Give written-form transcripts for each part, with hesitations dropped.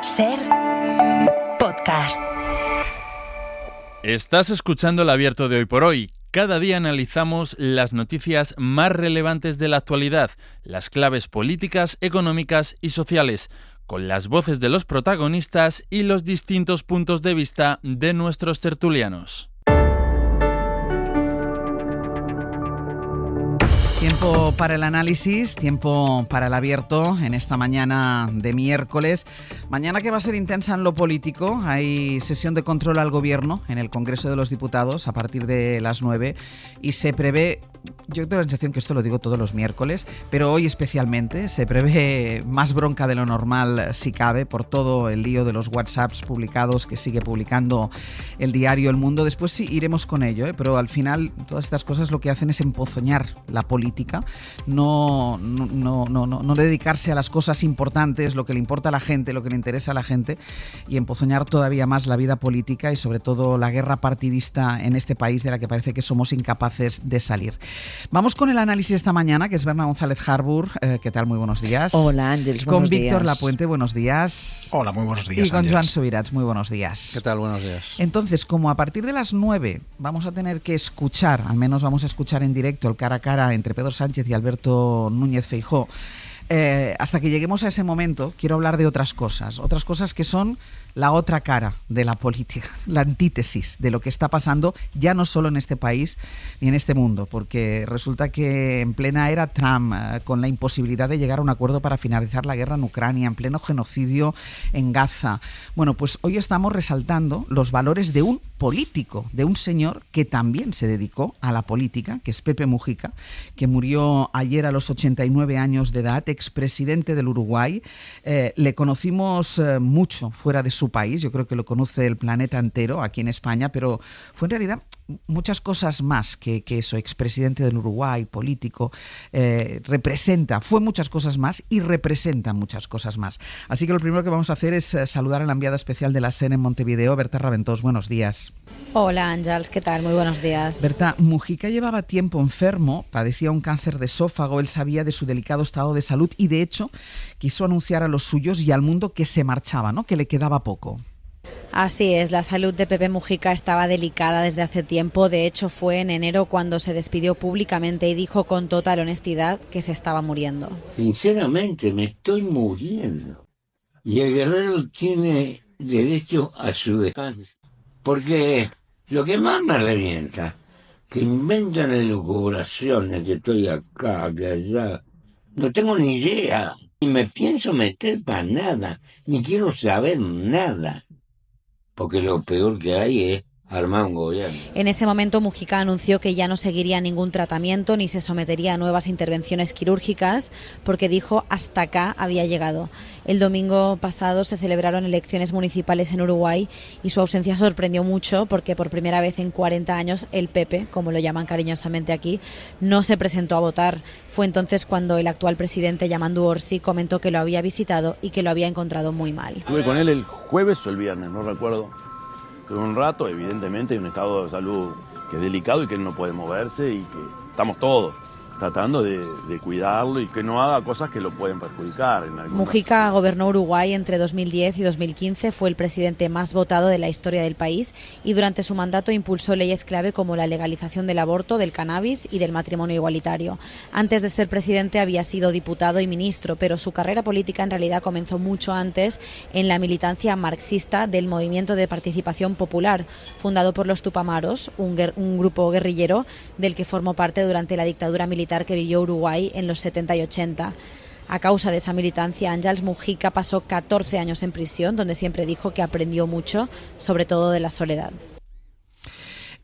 SER Podcast. Estás escuchando El Abierto de Hoy por Hoy. Cada día analizamos las noticias más relevantes de la actualidad, las claves políticas, económicas y sociales, con las voces de los protagonistas y los distintos puntos de vista de nuestros tertulianos. Tiempo para el análisis, tiempo para el abierto en esta mañana de miércoles. Mañana que va a ser intensa en lo político. Hay sesión de control al gobierno en el Congreso de los Diputados a partir de las 9 y se prevé, yo tengo la sensación que esto lo digo todos los miércoles, pero hoy especialmente se prevé más bronca de lo normal si cabe por todo el lío de los WhatsApps publicados que sigue publicando el diario El Mundo. Después sí iremos con ello, pero al final todas estas cosas lo que hacen es empozoñar la política. No dedicarse a las cosas importantes, lo que le importa a la gente, lo que le interesa a la gente, y empozoñar todavía más la vida política y sobre todo la guerra partidista en este país de la que parece que somos incapaces de salir. Vamos con el análisis esta mañana, que es Berna González Harbour. ¿Qué tal? Muy buenos días. Hola, Ángeles, buenos días. Con Víctor Lapuente, buenos días. Hola, muy buenos días, Y con Ángeles. Joan Subirats, muy buenos días. ¿Qué tal? Buenos días. Entonces, como a partir de las 9 vamos a tener que escuchar, al menos vamos a escuchar en directo el cara a cara entre Pedro Sánchez y Alberto Núñez Feijóo, hasta que lleguemos a ese momento quiero hablar de otras cosas que son la otra cara de la política, la antítesis de lo que está pasando ya no solo en este país ni en este mundo, porque resulta que en plena era Trump, con la imposibilidad de llegar a un acuerdo para finalizar la guerra en Ucrania, en pleno genocidio en Gaza, bueno, pues hoy estamos resaltando los valores de un político, de un señor que también se dedicó a la política, que es Pepe Mujica, que murió ayer a los 89 años de edad, expresidente del Uruguay. Le conocimos mucho fuera de su país, yo creo que lo conoce el planeta entero aquí en España, pero fue en realidad muchas cosas más que eso. Expresidente del Uruguay, político, fue muchas cosas más y representa muchas cosas más. Así que lo primero que vamos a hacer es saludar a la enviada especial de la SER en Montevideo, Berta Raventós. Buenos días. Hola, Ángeles, ¿qué tal? Muy buenos días. Berta, Mujica llevaba tiempo enfermo, padecía un cáncer de esófago, él sabía de su delicado estado de salud y de hecho quiso anunciar a los suyos y al mundo que se marchaba, ¿no? Que le quedaba poco. Así es, la salud de Pepe Mujica estaba delicada desde hace tiempo. De hecho, fue en enero cuando se despidió públicamente y dijo con total honestidad que se estaba muriendo. Sinceramente, me estoy muriendo. Y el guerrero tiene derecho a su descanso. Porque lo que más me revienta, que inventan elucubraciones, que estoy acá, que allá. No tengo ni idea. Ni me pienso meter para nada. Ni quiero saber nada. Porque lo peor que hay es armar un gobierno. En ese momento Mujica anunció que ya no seguiría ningún tratamiento ni se sometería a nuevas intervenciones quirúrgicas porque dijo hasta acá había llegado. El domingo pasado se celebraron elecciones municipales en Uruguay y su ausencia sorprendió mucho porque por primera vez en 40 años el Pepe, como lo llaman cariñosamente aquí, no se presentó a votar. Fue entonces cuando el actual presidente, Yamandu Orsi, comentó que lo había visitado y que lo había encontrado muy mal. Estuve con él el jueves o el viernes, no recuerdo. Tuve un rato, evidentemente, en un estado de salud que es delicado y que él no puede moverse y que estamos todos tratando de cuidarlo y que no haga cosas que lo pueden perjudicar. Mujica gobernó Uruguay entre 2010 y 2015, fue el presidente más votado de la historia del país y durante su mandato impulsó leyes clave como la legalización del aborto, del cannabis y del matrimonio igualitario. Antes de ser presidente había sido diputado y ministro, pero su carrera política en realidad comenzó mucho antes en la militancia marxista del Movimiento de Participación Popular, fundado por los Tupamaros, un grupo guerrillero del que formó parte durante la dictadura militar que vivió Uruguay en los 70 y 80. A causa de esa militancia, Ángeles Mujica pasó 14 años en prisión, donde siempre dijo que aprendió mucho, sobre todo de la soledad.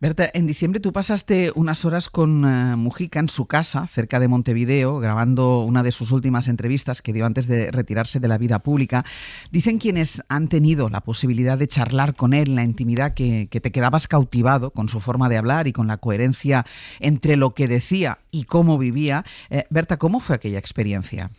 Berta, en diciembre tú pasaste unas horas con Mujica en su casa, cerca de Montevideo, grabando una de sus últimas entrevistas que dio antes de retirarse de la vida pública. Dicen quienes han tenido la posibilidad de charlar con él en la intimidad que te quedabas cautivado con su forma de hablar y con la coherencia entre lo que decía y cómo vivía. Berta, ¿cómo fue aquella experiencia?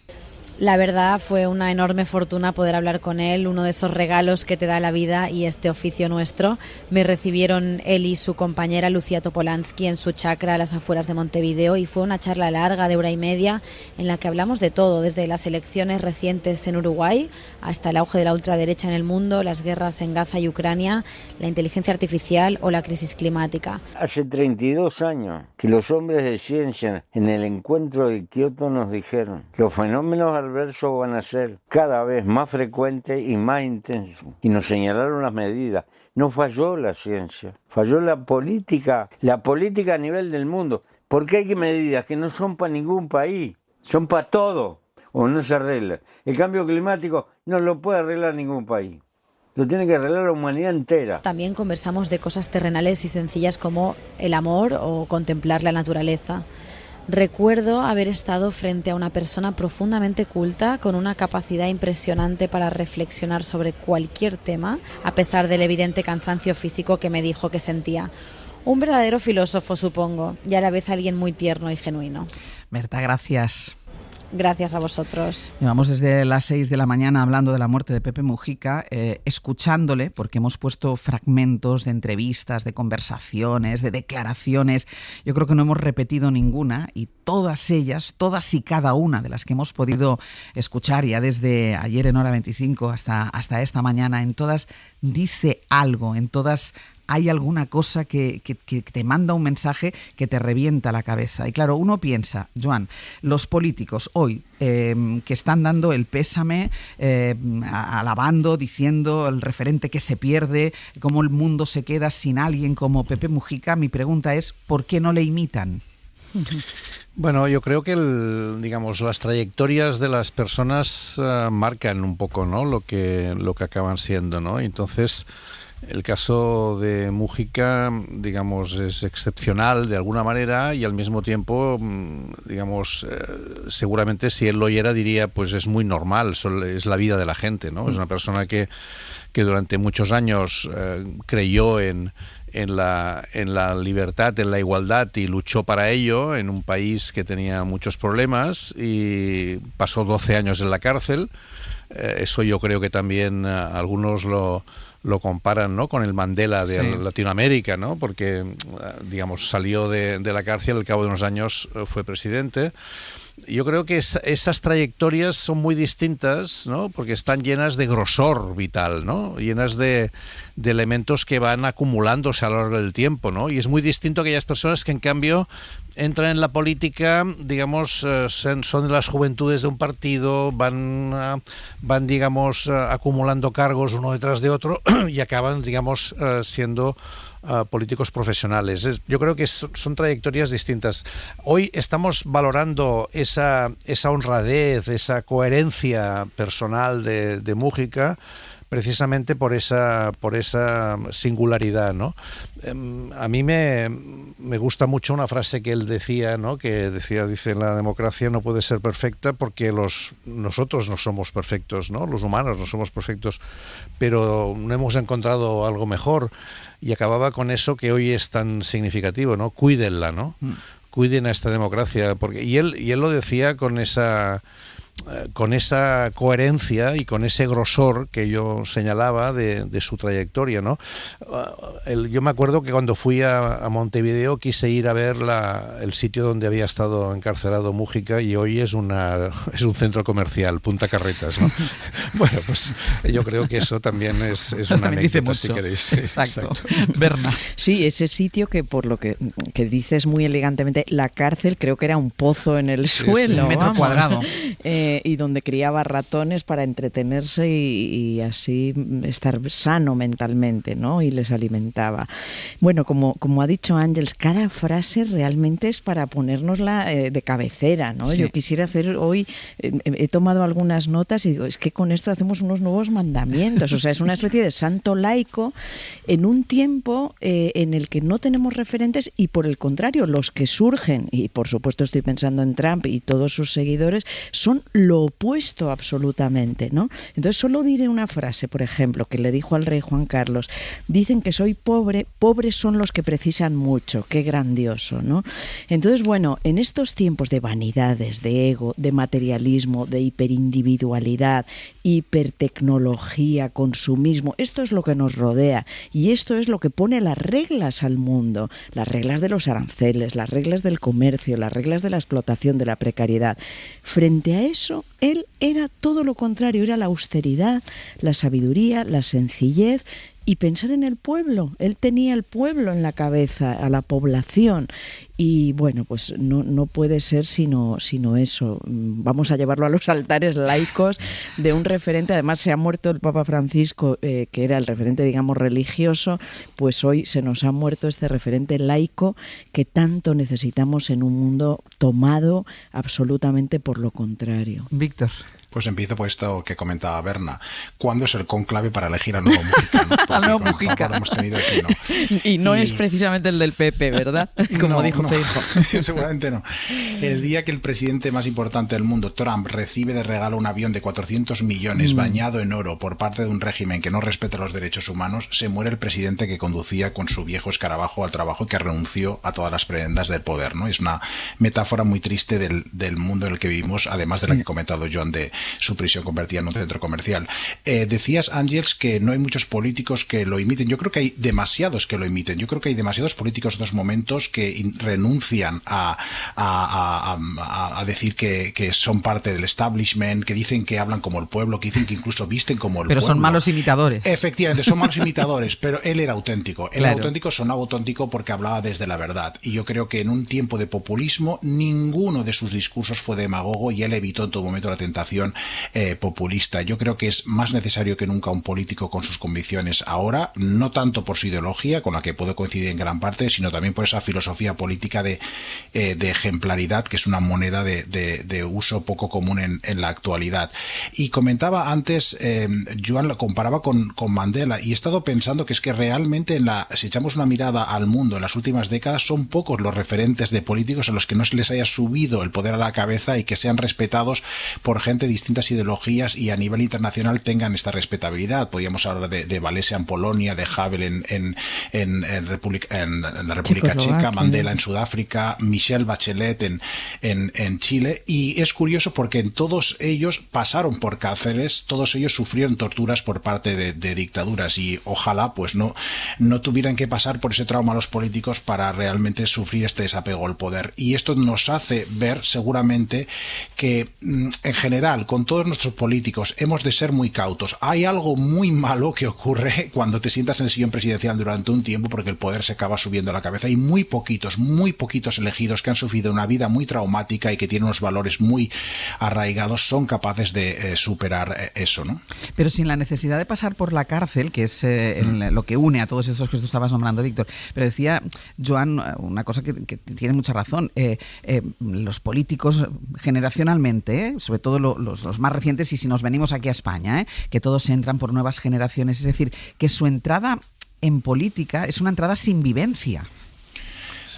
La verdad fue una enorme fortuna poder hablar con él, uno de esos regalos que te da la vida y este oficio nuestro. Me recibieron él y su compañera Lucía Topolansky en su chacra a las afueras de Montevideo y fue una charla larga de 1h30 en la que hablamos de todo, desde las elecciones recientes en Uruguay hasta el auge de la ultraderecha en el mundo, las guerras en Gaza y Ucrania, la inteligencia artificial o la crisis climática. Hace 32 años que los hombres de ciencia en el encuentro de Kioto nos dijeron: los fenómenos adversos van a ser cada vez más frecuentes y más intensos. Y nos señalaron las medidas. No falló la ciencia, falló la política a nivel del mundo. Porque hay medidas que no son para ningún país, son para todo, o no se arregla. El cambio climático no lo puede arreglar ningún país. Lo tiene que arreglar la humanidad entera. También conversamos de cosas terrenales y sencillas como el amor o contemplar la naturaleza. Recuerdo haber estado frente a una persona profundamente culta, con una capacidad impresionante para reflexionar sobre cualquier tema, a pesar del evidente cansancio físico que me dijo que sentía. Un verdadero filósofo, supongo, y a la vez alguien muy tierno y genuino. Berta, gracias. Gracias a vosotros. Llevamos desde las 6 de la mañana hablando de la muerte de Pepe Mujica, escuchándole, porque hemos puesto fragmentos de entrevistas, de conversaciones, de declaraciones. Yo creo que no hemos repetido ninguna, y todas ellas, todas y cada una de las que hemos podido escuchar ya desde ayer en Hora 25 hasta esta mañana, en todas dice algo, en todas hay alguna cosa que te manda un mensaje que te revienta la cabeza. Y claro, uno piensa, Joan, los políticos hoy que están dando el pésame, alabando, diciendo el referente que se pierde, cómo el mundo se queda sin alguien como Pepe Mujica, mi pregunta es, ¿por qué no le imitan? Bueno, yo creo que las trayectorias de las personas marcan un poco, ¿no?, lo que acaban siendo, ¿no? Entonces, el caso de Mujica, digamos, es excepcional de alguna manera, y al mismo tiempo, digamos, seguramente si él lo oyera diría, pues es muy normal, es la vida de la gente, ¿no? Es una persona que durante muchos años creyó en la libertad, en la igualdad, y luchó para ello en un país que tenía muchos problemas, y pasó 12 años en la cárcel. Eso yo creo que también algunos lo comparan, ¿no?, con el Mandela de Latinoamérica, ¿no?, porque, digamos, salió de la cárcel, al cabo de unos años fue presidente. Yo creo que esas trayectorias son muy distintas, ¿no?, porque están llenas de grosor vital, ¿no?, llenas de elementos que van acumulándose a lo largo del tiempo, ¿no?, y es muy distinto a aquellas personas que en cambio entran en la política, digamos, son de las juventudes de un partido, van digamos, acumulando cargos uno detrás de otro y acaban, digamos, siendo políticos profesionales. Yo creo que son trayectorias distintas. Hoy estamos valorando esa honradez, esa coherencia personal de Mujica, precisamente por esa singularidad, ¿no? A mí me gusta mucho una frase que él decía, ¿no?, dice, la democracia no puede ser perfecta porque nosotros no somos perfectos, ¿no?, los humanos no somos perfectos, pero no hemos encontrado algo mejor. Y acababa con eso que hoy es tan significativo, ¿no? Cuídenla, ¿no? Cuiden a esta democracia, y él lo decía con esa coherencia y con ese grosor que yo señalaba de su trayectoria, ¿no? Yo me acuerdo que cuando fui a Montevideo quise ir a ver el sitio donde había estado encarcelado Mujica, y hoy es un centro comercial, Punta Carretas, ¿no? Bueno, pues yo creo que eso también es una anécdota, si queréis. Exacto. Berna. Sí, ese sitio que, por lo que dices muy elegantemente, la cárcel, creo que era un pozo en el suelo. Un metro cuadrado. Y donde criaba ratones para entretenerse y así estar sano mentalmente, ¿no? Y les alimentaba. Bueno, como ha dicho Ángeles, cada frase realmente es para ponérnosla de cabecera, ¿no? Sí. Yo quisiera hacer hoy, he tomado algunas notas y digo, es que con esto hacemos unos nuevos mandamientos. O sea, es una especie de santo laico en un tiempo en el que no tenemos referentes y, por el contrario, los que surgen, y por supuesto estoy pensando en Trump y todos sus seguidores, son lo opuesto absolutamente, ¿no? Entonces solo diré una frase, por ejemplo, que le dijo al rey Juan Carlos: dicen que soy pobre, pobres son los que precisan mucho. Qué grandioso, ¿no? Entonces, bueno, en estos tiempos de vanidades, de ego, de materialismo, de hiperindividualidad, hipertecnología, consumismo, esto es lo que nos rodea y esto es lo que pone las reglas al mundo, las reglas de los aranceles, las reglas del comercio, las reglas de la explotación, de la precariedad. Frente a eso, él era todo lo contrario, era la austeridad, la sabiduría, la sencillez y pensar en el pueblo. Él tenía el pueblo en la cabeza, a la población. Y bueno, pues no puede ser sino eso. Vamos a llevarlo a los altares laicos de un referente. Además, se ha muerto el Papa Francisco, que era el referente, digamos, religioso. Pues hoy se nos ha muerto este referente laico que tanto necesitamos en un mundo tomado absolutamente por lo contrario. Víctor. Pues empiezo por esto que comentaba Berna. ¿Cuándo es el cónclave para elegir al nuevo Mujica? ¿No? Al nuevo Mujica. Lo hemos tenido aquí, ¿no? Y no es precisamente el del PP, ¿verdad? Como dijo Feijóo. Seguramente no. El día que el presidente más importante del mundo, Trump, recibe de regalo un avión de 400 millones bañado en oro por parte de un régimen que no respeta los derechos humanos, se muere el presidente que conducía con su viejo escarabajo al trabajo y que renunció a todas las prebendas del poder, ¿no? Es una metáfora muy triste del mundo en el que vivimos, además de la que ha comentado John de su prisión convertida en un centro comercial. Decías, Ángels, que no hay muchos políticos que lo imiten. Yo creo que hay demasiados que lo imiten. Yo creo que hay demasiados políticos en estos momentos que renuncian a decir que son parte del establishment, que dicen que hablan como el pueblo, que dicen que incluso visten como el pueblo. Pero son malos imitadores. Efectivamente, son malos imitadores, pero él era auténtico. Él era auténtico, sonaba auténtico porque hablaba desde la verdad. Y yo creo que en un tiempo de populismo, ninguno de sus discursos fue demagogo y él evitó en todo momento la tentación populista. Yo creo que es más necesario que nunca un político con sus convicciones ahora, no tanto por su ideología, con la que puedo coincidir en gran parte, sino también por esa filosofía política de ejemplaridad, que es una moneda de uso poco común en la actualidad. Y comentaba antes, Joan lo comparaba con Mandela, y he estado pensando que es que realmente si echamos una mirada al mundo en las últimas décadas, son pocos los referentes de políticos a los que no se les haya subido el poder a la cabeza y que sean respetados por gente de distintas ideologías y a nivel internacional tengan esta respetabilidad. Podríamos hablar de Walesa en Polonia, de Havel en la República Checa, Mandela en Sudáfrica, Michelle Bachelet en Chile, y es curioso porque en todos ellos pasaron por cárceles, todos ellos sufrieron torturas por parte de dictaduras, y ojalá pues no tuvieran que pasar por ese trauma los políticos para realmente sufrir este desapego al poder. Y esto nos hace ver seguramente que en general con todos nuestros políticos hemos de ser muy cautos. Hay algo muy malo que ocurre cuando te sientas en el sillón presidencial durante un tiempo, porque el poder se acaba subiendo a la cabeza. Hay muy poquitos elegidos que han sufrido una vida muy traumática y que tienen unos valores muy arraigados, son capaces de superar eso, ¿no? Pero sin la necesidad de pasar por la cárcel, que es lo que une a todos esos que tú estabas nombrando, Víctor. Pero decía Joan una cosa que tiene mucha razón. Los políticos generacionalmente, sobre todo los más recientes, y si nos venimos aquí a España, que todos entran por nuevas generaciones, es decir, que su entrada en política es una entrada sin vivencia.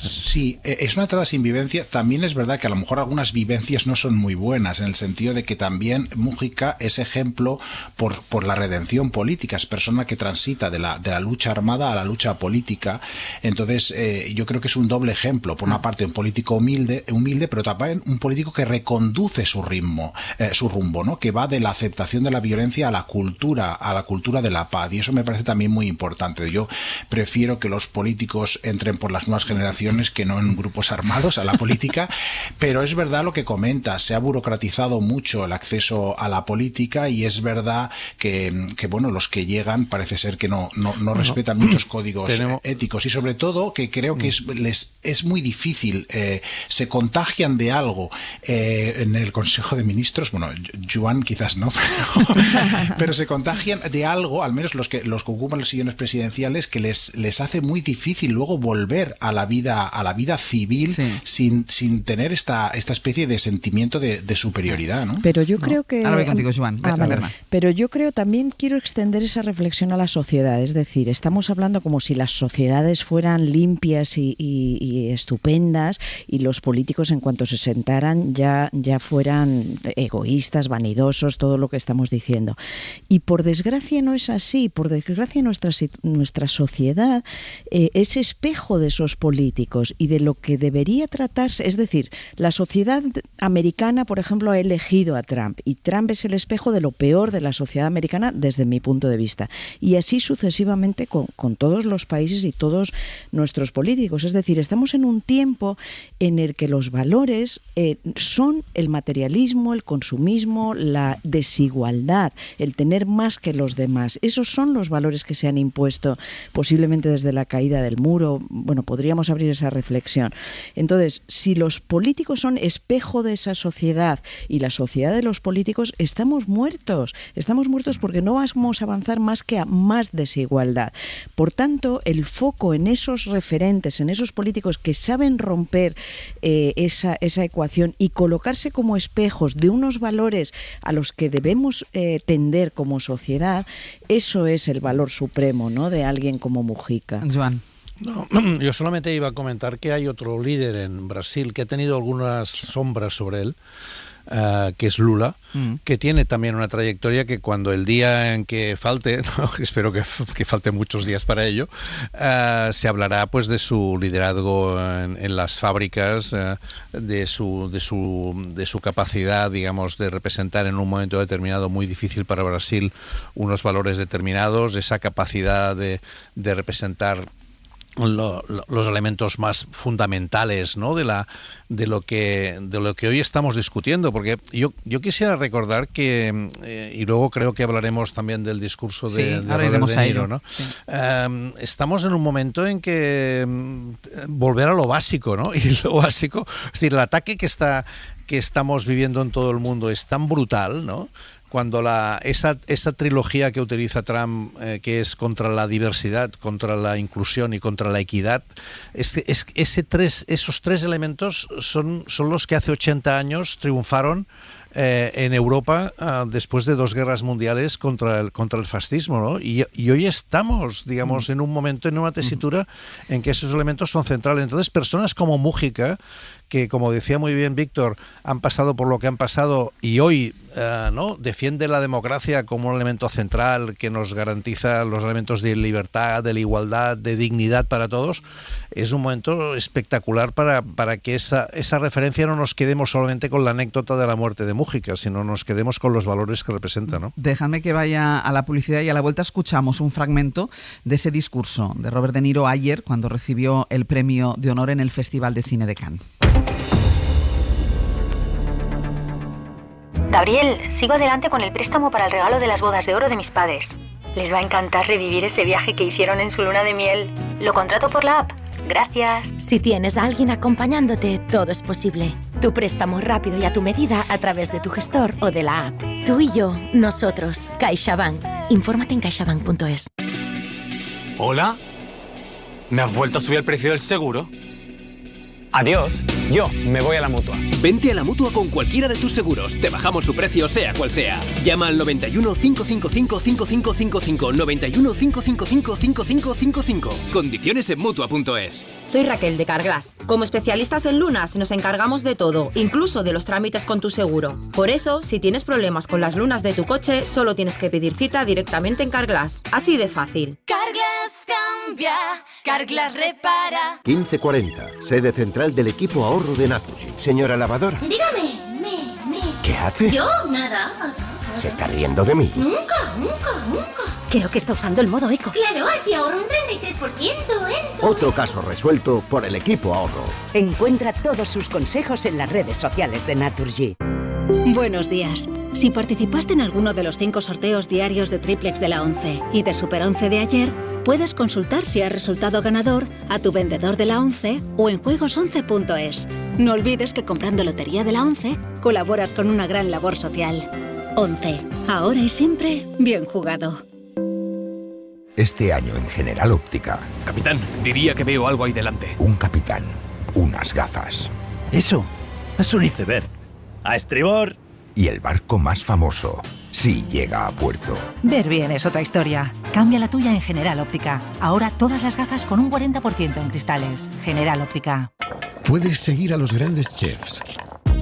Sí, es una entrada sin vivencia. También es verdad que a lo mejor algunas vivencias no son muy buenas, en el sentido de que también Mujica es ejemplo por la redención política, es persona que transita de la lucha armada a la lucha política. Entonces yo creo que es un doble ejemplo. Por una parte un político humilde, pero también un político que reconduce su rumbo, ¿no? Que va de la aceptación de la violencia a la cultura de la paz, y eso me parece también muy importante. Yo prefiero que los políticos entren por las nuevas generaciones que no en grupos armados a la política, pero es verdad lo que comenta, se ha burocratizado mucho el acceso a la política, y es verdad que bueno, los que llegan parece ser que no respetan muchos códigos éticos, y sobre todo que creo que es muy difícil, se contagian de algo en el Consejo de Ministros, bueno, Joan quizás no, pero se contagian de algo, al menos los que ocupan los sillones presidenciales, que les hace muy difícil luego volver a la vida a la vida civil sin tener esta especie de sentimiento de superioridad, ¿no? Pero yo creo que... Ahora voy contigo, Joan. Pero yo creo, también quiero extender esa reflexión a la sociedad. Es decir, estamos hablando como si las sociedades fueran limpias y estupendas, y los políticos, en cuanto se sentaran, ya fueran egoístas, vanidosos, todo lo que estamos diciendo. Y por desgracia no es así. Por desgracia nuestra sociedad es espejo de esos políticos y de lo que debería tratarse. Es decir, la sociedad americana, por ejemplo, ha elegido a Trump, y Trump es el espejo de lo peor de la sociedad americana desde mi punto de vista. Y así sucesivamente con todos los países y todos nuestros políticos. Es decir, estamos en un tiempo en el que los valores son el materialismo, el consumismo, la desigualdad, el tener más que los demás. Esos son los valores que se han impuesto posiblemente desde la caída del muro. Bueno, podríamos abrir esa reflexión. Entonces, si los políticos son espejo de esa sociedad y la sociedad de los políticos, estamos muertos porque no vamos a avanzar más que a más desigualdad. Por tanto, el foco en esos referentes, en esos políticos que saben romper esa ecuación y colocarse como espejos de unos valores a los que debemos tender como sociedad, eso es el valor supremo, ¿no?, de alguien como Mujica. Joan. No, yo solamente iba a comentar que hay otro líder en Brasil que ha tenido algunas sombras sobre él, que es Lula, que tiene también una trayectoria que cuando el día en que falte, ¿no?, espero que falte muchos días para ello, se hablará pues de su liderazgo en las fábricas, de su capacidad, digamos, de representar en un momento determinado muy difícil para Brasil unos valores determinados, esa capacidad de representar los elementos más fundamentales, ¿no?, de lo que hoy estamos discutiendo, porque yo quisiera recordar que y luego creo que hablaremos también del discurso de Robert De Niro, ¿no? Sí. Estamos en un momento en que volver a lo básico, ¿no? Y lo básico, es decir, el ataque que estamos viviendo en todo el mundo es tan brutal, ¿no?, cuando esa trilogía que utiliza Trump, que es contra la diversidad, contra la inclusión y contra la equidad, esos tres elementos son los que hace 80 años triunfaron en Europa después de 2 guerras mundiales contra el fascismo, ¿no? Y hoy estamos, digamos, en un momento, en una tesitura en que esos elementos son centrales. Entonces, personas como Mujica, que, como decía muy bien Víctor, han pasado por lo que han pasado y hoy ¿no?, defiende la democracia como un elemento central que nos garantiza los elementos de libertad, de la igualdad, de dignidad para todos, es un momento espectacular para que esa referencia no nos quedemos solamente con la anécdota de la muerte de Mujica, sino nos quedemos con los valores que representa, ¿no? Déjame que vaya a la publicidad y a la vuelta escuchamos un fragmento de ese discurso de Robert De Niro ayer cuando recibió el premio de honor en el Festival de Cine de Cannes. Gabriel, sigo adelante con el préstamo para el regalo de las bodas de oro de mis padres. Les va a encantar revivir ese viaje que hicieron en su luna de miel. Lo contrato por la app. Gracias. Si tienes a alguien acompañándote, todo es posible. Tu préstamo rápido y a tu medida a través de tu gestor o de la app. Tú y yo, nosotros. CaixaBank. Infórmate en caixabank.es. ¿Hola? ¿Me has vuelto a subir el precio del seguro? Adiós, yo me voy a la Mutua. Vente a la Mutua con cualquiera de tus seguros. Te bajamos su precio sea cual sea. Llama al 91 555 5555. 91 555 5555. Condiciones en Mutua.es. Soy Raquel de Carglass. Como especialistas en lunas nos encargamos de todo, incluso de los trámites con tu seguro. Por eso, si tienes problemas con las lunas de tu coche, solo tienes que pedir cita directamente en Carglass. Así de fácil. Carglass cambia, Carglass repara. 1540, sede central del equipo ahorro de Naturgy. Señora lavadora. Dígame, ¿Qué hace? Yo, nada. ¿Se está riendo de mí? Nunca. Creo que está usando el modo eco. Claro, así ahorro un 33% en todo. Otro caso resuelto por el equipo ahorro. Encuentra todos sus consejos en las redes sociales de Naturgy. Buenos días. Si participaste en alguno de los 5 sorteos diarios de Triplex de la 11 y de Super 11 de ayer, puedes consultar si has resultado ganador a tu vendedor de la 11 o en juegos11.es. No olvides que comprando Lotería de la 11 colaboras con una gran labor social. 11. Ahora y siempre, bien jugado. Este año en General Óptica. Capitán, diría que veo algo ahí delante. Un capitán, unas gafas. Eso es un iceberg. ¡A estribor! Y el barco más famoso, si llega a puerto. Ver bien es otra historia. Cambia la tuya en General Óptica. Ahora todas las gafas con un 40% en cristales. General Óptica. Puedes seguir a los grandes chefs,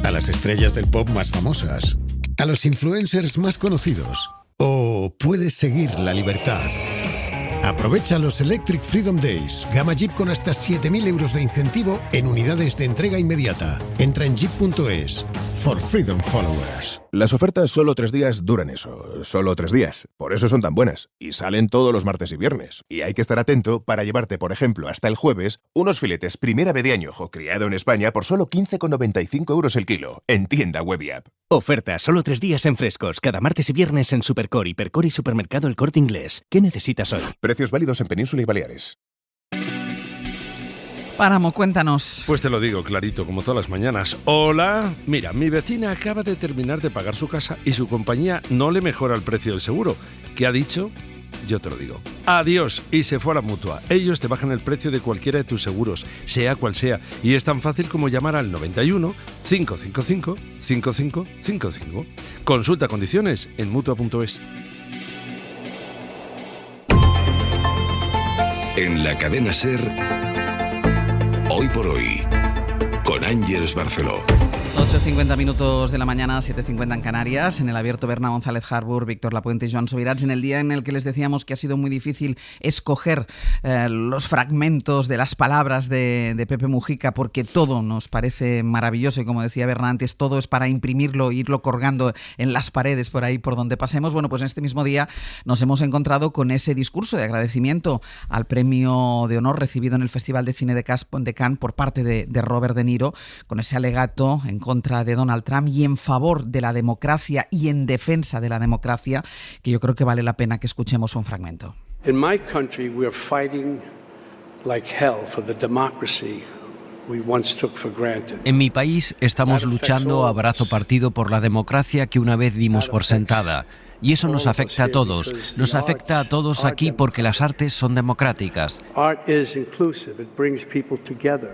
a las estrellas del pop más famosas, a los influencers más conocidos. O puedes seguir la libertad. Aprovecha los Electric Freedom Days. Gama Jeep con hasta 7.000 euros de incentivo en unidades de entrega inmediata. Entra en jeep.es. For Freedom Followers. Las ofertas solo 3 días duran eso. Solo 3 días. Por eso son tan buenas. Y salen todos los martes y viernes. Y hay que estar atento para llevarte, por ejemplo, hasta el jueves, unos filetes primera B de añojo criado en España por solo 15,95 euros el kilo. En tienda web y app. Oferta solo 3 días en Frescos. Cada martes y viernes en Supercore, Hipercore y Supermercado El Corte Inglés. ¿Qué necesitas hoy? Precios válidos en Península y Baleares. Páramo, cuéntanos. Pues te lo digo clarito, como todas las mañanas. Hola, mira, mi vecina acaba de terminar de pagar su casa y su compañía no le mejora el precio del seguro. ¿Qué ha dicho? Yo te lo digo. Adiós, y se fue a la Mutua. Ellos te bajan el precio de cualquiera de tus seguros, sea cual sea, y es tan fácil como llamar al 91 555 5555. Consulta condiciones en Mutua.es. En la cadena SER, Hoy por Hoy, con Ángeles Barceló. 8:50 minutos de la mañana, 7:50 en Canarias. En el abierto, Berna González Harbour, Víctor Lapuente y Joan Subirats. En el día en el que les decíamos que ha sido muy difícil escoger los fragmentos de las palabras de Pepe Mujica, porque todo nos parece maravilloso y, como decía Berna antes, todo es para imprimirlo e irlo colgando en las paredes por ahí por donde pasemos. Bueno, pues en este mismo día nos hemos encontrado con ese discurso de agradecimiento al premio de honor recibido en el Festival de Cine de Cannes por parte de Robert De Niro, con ese alegato en contra de Donald Trump y en favor de la democracia y en defensa de la democracia, que yo creo que vale la pena que escuchemos un fragmento. In my country we are fighting like hell for the democracy we once took for granted. En mi país estamos luchando a brazo partido por la democracia que una vez dimos por sentada. Y eso nos afecta a todos. Nos afecta a todos aquí porque las artes son democráticas.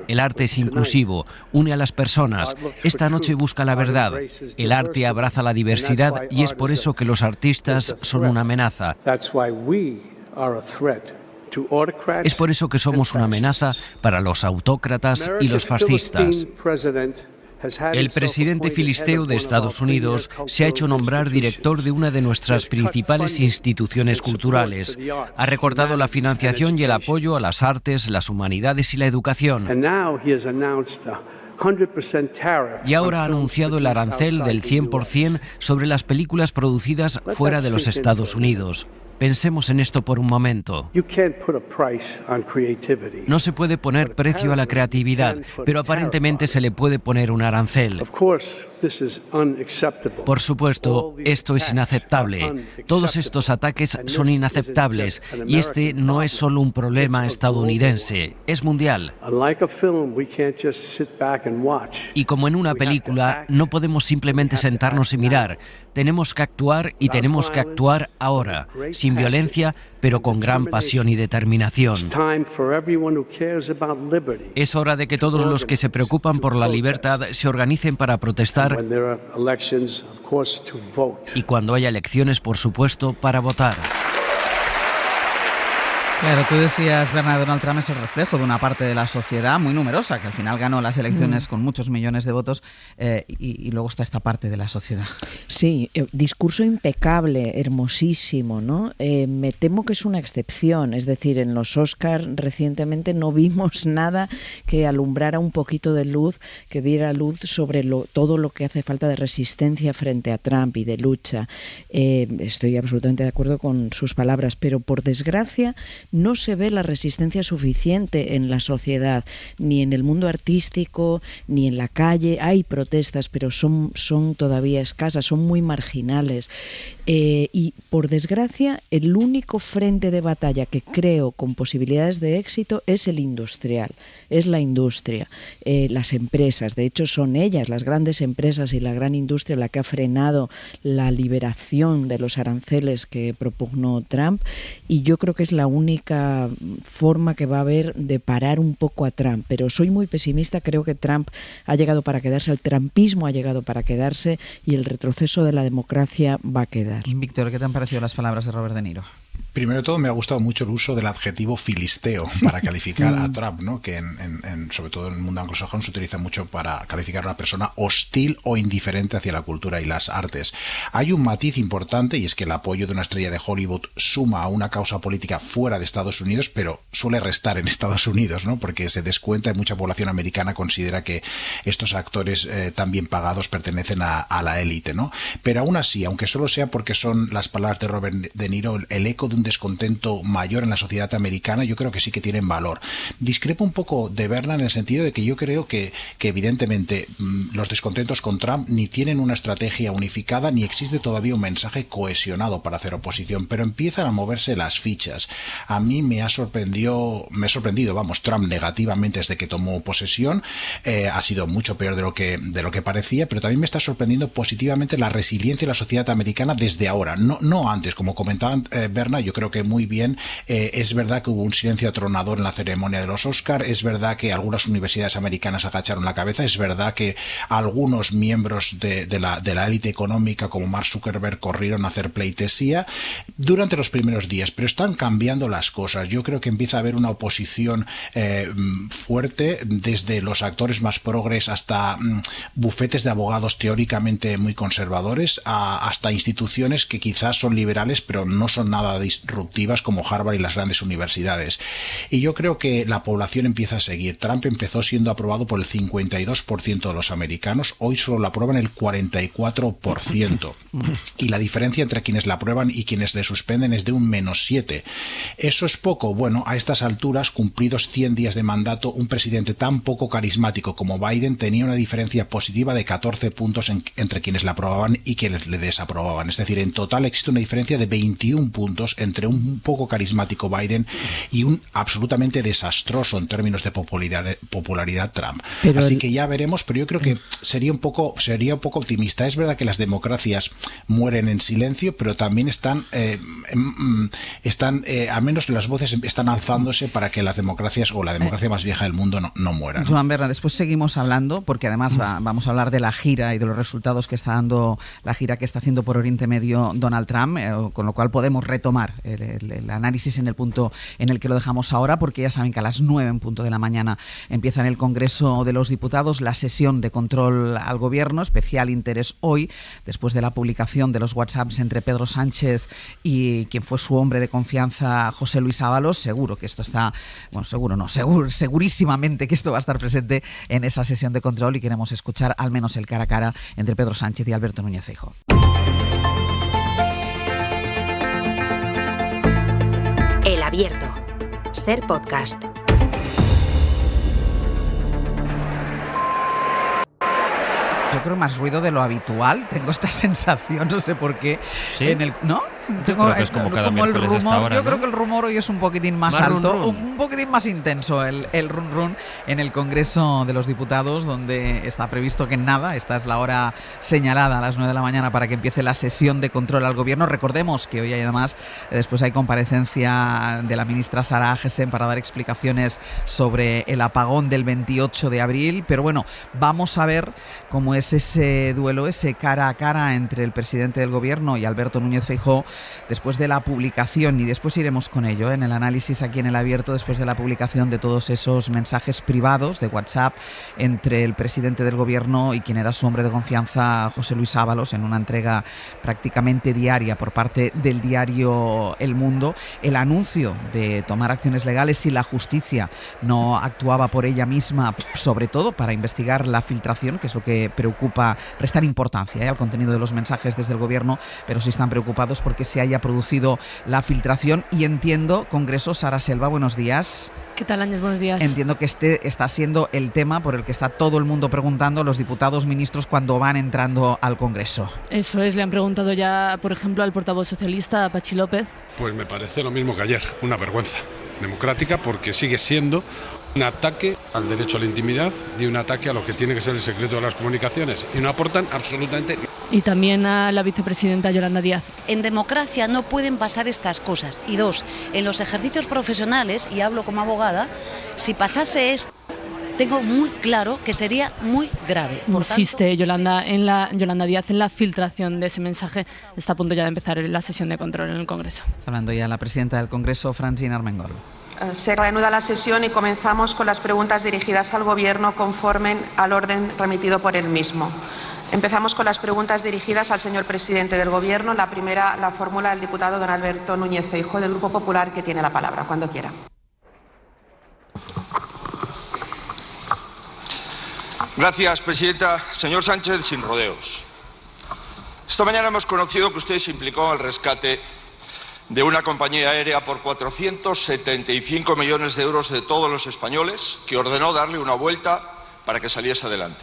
El arte es inclusivo, une a las personas. Esta noche busca la verdad. El arte abraza la diversidad y es por eso que los artistas son una amenaza. Es por eso que somos una amenaza para los autócratas y los fascistas. El presidente filisteo de Estados Unidos se ha hecho nombrar director de una de nuestras principales instituciones culturales. Ha recortado la financiación y el apoyo a las artes, las humanidades y la educación. Y ahora ha anunciado el arancel del 100% sobre las películas producidas fuera de los Estados Unidos. Pensemos en esto por un momento. No se puede poner precio a la creatividad, pero aparentemente se le puede poner un arancel. Por supuesto, esto es inaceptable. Todos estos ataques son inaceptables y este no es solo un problema estadounidense, es mundial. Y como en una película, no podemos simplemente sentarnos y mirar. Tenemos que actuar y tenemos que actuar ahora, sin violencia, pero con gran pasión y determinación. Es hora de que todos los que se preocupan por la libertad se organicen para protestar y cuando haya elecciones, por supuesto, para votar. Claro, tú decías, Bernardo, Donald Trump es el reflejo de una parte de la sociedad muy numerosa, que al final ganó las elecciones con muchos millones de votos, y luego está esta parte de la sociedad. Sí, discurso impecable, hermosísimo, ¿no? Me temo que es una excepción, es decir, en los Oscar recientemente no vimos nada que alumbrara un poquito de luz, que diera luz sobre todo lo que hace falta de resistencia frente a Trump y de lucha. Estoy absolutamente de acuerdo con sus palabras, pero por desgracia no se ve la resistencia suficiente en la sociedad, ni en el mundo artístico, ni en la calle. Hay protestas, pero son todavía escasas, son muy marginales. Y por desgracia, el único frente de batalla que creo con posibilidades de éxito es el industrial, es la industria, las empresas. De hecho, son ellas, las grandes empresas y la gran industria, la que ha frenado la liberación de los aranceles que propugnó Trump, y yo creo que es la única forma que va a haber de parar un poco a Trump. Pero soy muy pesimista, creo que Trump ha llegado para quedarse, el trumpismo ha llegado para quedarse y el retroceso de la democracia va a quedar. Víctor, ¿qué te han parecido las palabras de Robert De Niro? Primero de todo, me ha gustado mucho el uso del adjetivo filisteo para calificar a Trump, ¿no? Que sobre todo en el mundo anglosajón se utiliza mucho para calificar a una persona hostil o indiferente hacia la cultura y las artes. Hay un matiz importante, y es que el apoyo de una estrella de Hollywood suma a una causa política fuera de Estados Unidos, pero suele restar en Estados Unidos, ¿no? Porque se descuenta y mucha población americana considera que estos actores tan bien pagados pertenecen a la élite, ¿no? Pero aún así, aunque solo sea porque son las palabras de Robert De Niro el eco de un descontento mayor en la sociedad americana, yo creo que sí que tienen valor. Discrepo un poco de Berna en el sentido de que yo creo que evidentemente los descontentos con Trump ni tienen una estrategia unificada, ni existe todavía un mensaje cohesionado para hacer oposición, pero empiezan a moverse las fichas. A mí me ha sorprendido, Trump negativamente desde que tomó posesión. Ha sido mucho peor de lo que parecía, pero también me está sorprendiendo positivamente la resiliencia de la sociedad americana desde ahora, no antes, como comentaba Berna. Yo creo que muy bien. Es verdad que hubo un silencio atronador en la ceremonia de los Oscar, es verdad que algunas universidades americanas agacharon la cabeza, es verdad que algunos miembros de la élite económica como Mark Zuckerberg corrieron a hacer pleitesía durante los primeros días, pero están cambiando las cosas. Yo creo que empieza a haber una oposición fuerte, desde los actores más progres hasta bufetes de abogados teóricamente muy conservadores, hasta instituciones que quizás son liberales pero no son nada disruptivas como Harvard y las grandes universidades. Y yo creo que la población empieza a seguir. Trump empezó siendo aprobado por el 52% de los americanos, hoy solo lo aprueban el 44%. Y la diferencia entre quienes la aprueban y quienes le suspenden es de un -7. ¿Eso es poco? Bueno, a estas alturas, cumplidos 100 días de mandato, un presidente tan poco carismático como Biden tenía una diferencia positiva de 14 puntos entre quienes la aprobaban y quienes le desaprobaban. Es decir, en total existe una diferencia de 21 puntos entre un poco carismático Biden y un absolutamente desastroso en términos de popularidad Trump. Así que ya veremos, pero yo creo que sería un poco optimista. Es verdad que las democracias mueren en silencio, pero también están al menos las voces están alzándose para que las democracias o la democracia más vieja del mundo no mueran. Joan Berna, después seguimos hablando, porque además vamos a hablar de la gira y de los resultados que está dando la gira que está haciendo por Oriente Medio Donald Trump, con lo cual podemos retomar el análisis en el punto en el que lo dejamos ahora, porque ya saben que a las 9 en punto de la mañana empieza en el Congreso de los Diputados la sesión de control al gobierno. Especial interés hoy, después de la publicación de los WhatsApps entre Pedro Sánchez y quien fue su hombre de confianza, José Luis Ábalos. Seguro que esto está, segurísimamente que esto va a estar presente en esa sesión de control, y queremos escuchar al menos el cara a cara entre Pedro Sánchez y Alberto Núñez Feijóo. El Abierto. Ser podcast. Yo creo más ruido de lo habitual, tengo esta sensación, no sé por qué. ¿Sí? ¿No? Tengo, es como cada como el miércoles rumor, hora, yo ¿no? creo que el rumor hoy es un poquitín más alto, run, run. Un poquitín más intenso el run run en el Congreso de los Diputados, donde está previsto que en nada, esta es la hora señalada a las 9 de la mañana para que empiece la sesión de control al gobierno. Recordemos que hoy además después hay comparecencia de la ministra Sara Agesen para dar explicaciones sobre el apagón del 28 de abril, pero bueno, vamos a ver cómo es ese duelo, ese cara a cara entre el presidente del gobierno y Alberto Núñez Feijóo después de la publicación, y después iremos con ello en el análisis aquí en El Abierto, después de la publicación de todos esos mensajes privados de WhatsApp entre el presidente del gobierno y quien era su hombre de confianza, José Luis Ábalos, en una entrega prácticamente diaria por parte del diario El Mundo, el anuncio de tomar acciones legales si la justicia no actuaba por ella misma, sobre todo para investigar la filtración, que es lo que preocupa, restar importancia al contenido de los mensajes desde el gobierno, pero sí están preocupados porque se haya producido la filtración. Y entiendo, Congreso, Sara Selva, buenos días. ¿Qué tal, Ángel? Buenos días. Entiendo que este está siendo el tema por el que está todo el mundo preguntando, los diputados, ministros, cuando van entrando al Congreso. Eso es, le han preguntado ya, por ejemplo, al portavoz socialista, Pachi López. Pues me parece lo mismo que ayer, una vergüenza democrática, porque sigue siendo un ataque al derecho a la intimidad y un ataque a lo que tiene que ser el secreto de las comunicaciones, y no aportan absolutamente nada. Y también a la vicepresidenta Yolanda Díaz. En democracia no pueden pasar estas cosas. Y dos, en los ejercicios profesionales, y hablo como abogada, si pasase esto, tengo muy claro que sería muy grave. Insiste Yolanda Díaz en la filtración de ese mensaje. Está a punto ya de empezar la sesión de control en el Congreso. Está hablando ya la presidenta del Congreso, Francina Armengol. Se reanuda la sesión y comenzamos con las preguntas dirigidas al Gobierno conforme al orden remitido por el mismo. Empezamos con las preguntas dirigidas al señor presidente del Gobierno. La primera la formula el diputado don Alberto Núñez Feijóo, del Grupo Popular, que tiene la palabra, cuando quiera. Gracias, presidenta. Señor Sánchez, sin rodeos. Esta mañana hemos conocido que usted se implicó en el rescate de una compañía aérea por 475 millones de euros de todos los españoles, que ordenó darle una vuelta para que saliese adelante.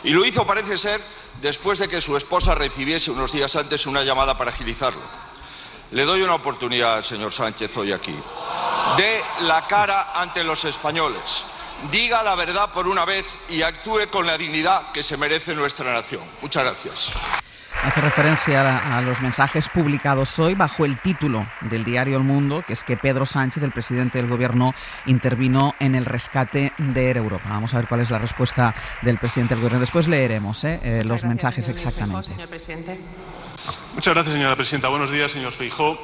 Y lo hizo, parece ser, después de que su esposa recibiese unos días antes una llamada para agilizarlo. Le doy una oportunidad, señor Sánchez, hoy aquí. Dé la cara ante los españoles. Diga la verdad por una vez y actúe con la dignidad que se merece nuestra nación. Muchas gracias. Hace referencia a los mensajes publicados hoy bajo el título del diario El Mundo, que es que Pedro Sánchez, el presidente del Gobierno, intervino en el rescate de Air Europa. Vamos a ver cuál es la respuesta del presidente del Gobierno. Después leeremos los mensajes exactamente. Señor presidente. Muchas gracias, señora presidenta. Buenos días, señor Feijóo.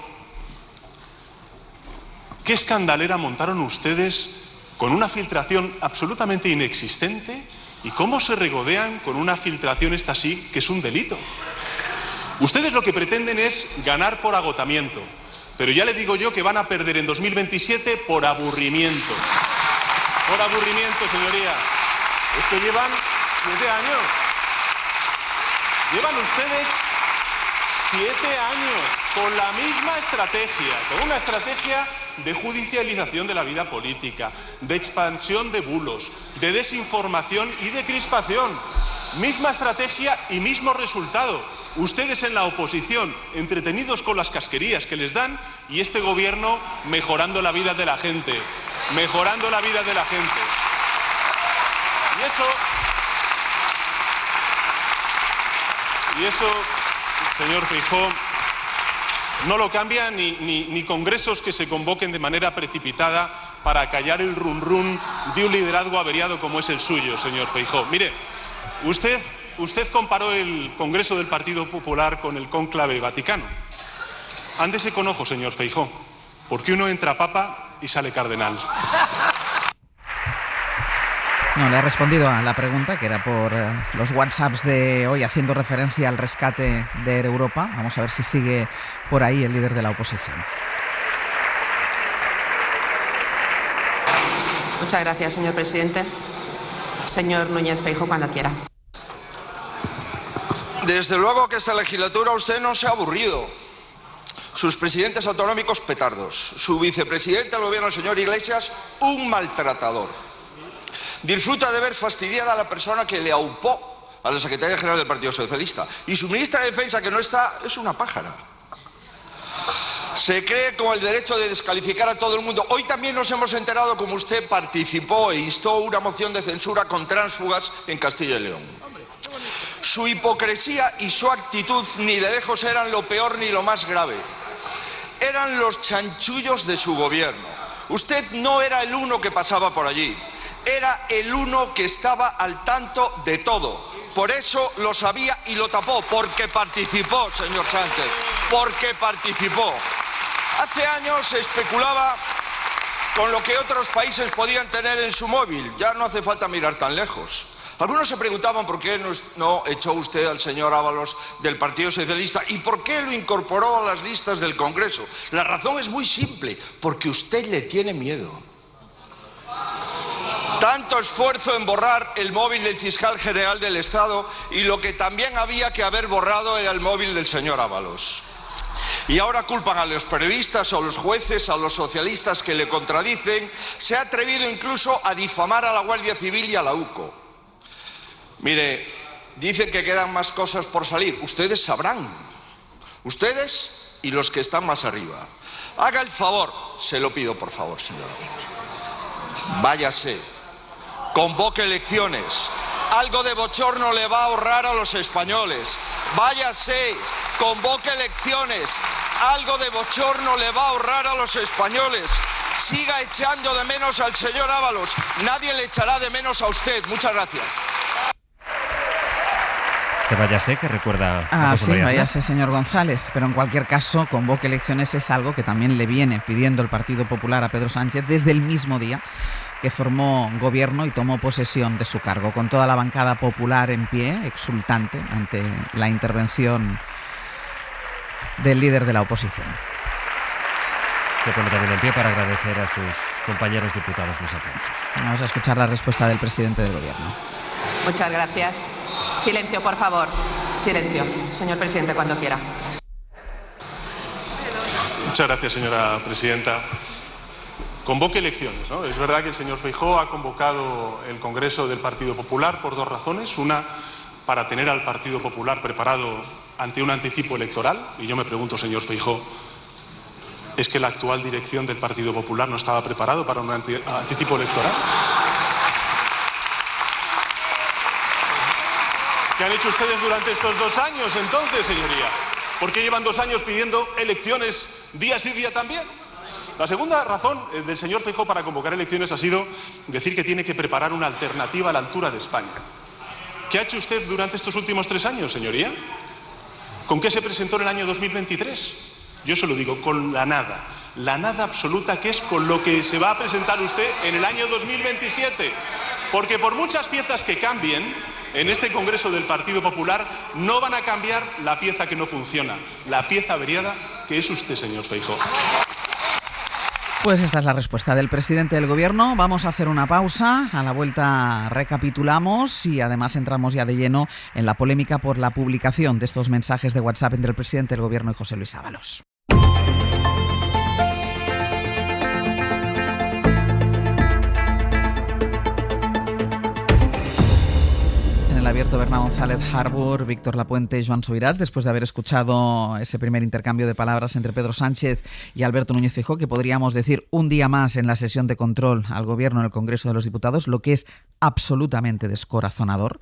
¿Qué escandalera montaron ustedes con una filtración absolutamente inexistente? ¿Y cómo se regodean con una filtración esta sí, que es un delito? Ustedes lo que pretenden es ganar por agotamiento, pero ya le digo yo que van a perder en 2027 por aburrimiento. Por aburrimiento, señoría. Es que llevan 7 años. Llevan ustedes 7 años con la misma estrategia, con una estrategia de judicialización de la vida política, de expansión de bulos, de desinformación y de crispación. Misma estrategia y mismo resultado. Ustedes en la oposición, entretenidos con las casquerías que les dan, y este gobierno mejorando la vida de la gente. Mejorando la vida de la gente. Y eso, señor Feijóo, no lo cambia ni congresos que se convoquen de manera precipitada para callar el run de un liderazgo averiado como es el suyo, señor Feijóo. Mire, usted comparó el Congreso del Partido Popular con el cónclave vaticano. Ándese con ojo, señor Feijóo, porque uno entra papa y sale cardenal. No, le ha respondido a la pregunta, que era por los WhatsApps de hoy, haciendo referencia al rescate de Air Europa. Vamos a ver si sigue por ahí el líder de la oposición. Muchas gracias, señor presidente. Señor Núñez Feijóo, cuando quiera. Desde luego que esta legislatura usted no se ha aburrido. Sus presidentes autonómicos petardos. Su vicepresidente del gobierno, el señor Iglesias, un maltratador. Disfruta de ver fastidiada a la persona que le aupó a la Secretaría General del Partido Socialista. Y su ministra de Defensa, que no está, es una pájara. Se cree con el derecho de descalificar a todo el mundo. Hoy también nos hemos enterado cómo usted participó e instó una moción de censura con tránsfugas en Castilla y León. Su hipocresía y su actitud ni de lejos eran lo peor ni lo más grave. Eran los chanchullos de su gobierno. Usted no era el uno que pasaba por allí. Era el uno que estaba al tanto de todo. Por eso lo sabía y lo tapó, porque participó, señor Sánchez, porque participó. Hace años se especulaba con lo que otros países podían tener en su móvil. Ya no hace falta mirar tan lejos. Algunos se preguntaban por qué no echó usted al señor Ábalos del Partido Socialista y por qué lo incorporó a las listas del Congreso. La razón es muy simple, porque usted le tiene miedo. Tanto esfuerzo en borrar el móvil del fiscal general del Estado y lo que también había que haber borrado era el móvil del señor Ábalos. Y ahora culpan a los periodistas, a los jueces, a los socialistas que le contradicen. Se ha atrevido incluso a difamar a la Guardia Civil y a la UCO. Mire, dicen que quedan más cosas por salir. Ustedes sabrán. Ustedes y los que están más arriba. Haga el favor, se lo pido por favor, señor. Váyase. Convoque elecciones. Algo de bochorno le va a ahorrar a los españoles. Váyase, convoque elecciones. Algo de bochorno le va a ahorrar a los españoles. Siga echando de menos al señor Ábalos. Nadie le echará de menos a usted. Muchas gracias. Se váyase, que recuerda... Sí, váyase, señor González. Pero en cualquier caso, convoque elecciones es algo que también le viene pidiendo el Partido Popular a Pedro Sánchez desde el mismo día que formó gobierno y tomó posesión de su cargo, con toda la bancada popular en pie, exultante ante la intervención del líder de la oposición. Se pone también en pie para agradecer a sus compañeros diputados los aplausos. Vamos a escuchar la respuesta del presidente del gobierno. Muchas gracias. Silencio, por favor. Silencio. Señor presidente, cuando quiera. Muchas gracias, señora presidenta. Convoque elecciones, ¿no? Es verdad que el señor Feijóo ha convocado el Congreso del Partido Popular por dos razones. Una, para tener al Partido Popular preparado ante un anticipo electoral. Y yo me pregunto, señor Feijóo, ¿es que la actual dirección del Partido Popular no estaba preparado para un anticipo electoral? ¿Qué han hecho ustedes durante estos 2 años entonces, señoría? ¿Por qué llevan 2 años pidiendo elecciones día sí día también? La segunda razón del señor Feijóo para convocar elecciones ha sido decir que tiene que preparar una alternativa a la altura de España. ¿Qué ha hecho usted durante estos últimos 3 años, señoría? ¿Con qué se presentó en el año 2023? Yo se lo digo, con la nada absoluta, que es con lo que se va a presentar usted en el año 2027. Porque por muchas piezas que cambien en este Congreso del Partido Popular, no van a cambiar la pieza que no funciona, la pieza averiada que es usted, señor Feijóo. Pues esta es la respuesta del presidente del gobierno. Vamos a hacer una pausa. A la vuelta recapitulamos y además entramos ya de lleno en la polémica por la publicación de estos mensajes de WhatsApp entre el presidente del gobierno y José Luis Ábalos. El abierto Berna González Harbour, Víctor Lapuente y Joan Subirats, después de haber escuchado ese primer intercambio de palabras entre Pedro Sánchez y Alberto Núñez Feijóo, que podríamos decir un día más en la sesión de control al gobierno en el Congreso de los Diputados, lo que es absolutamente descorazonador.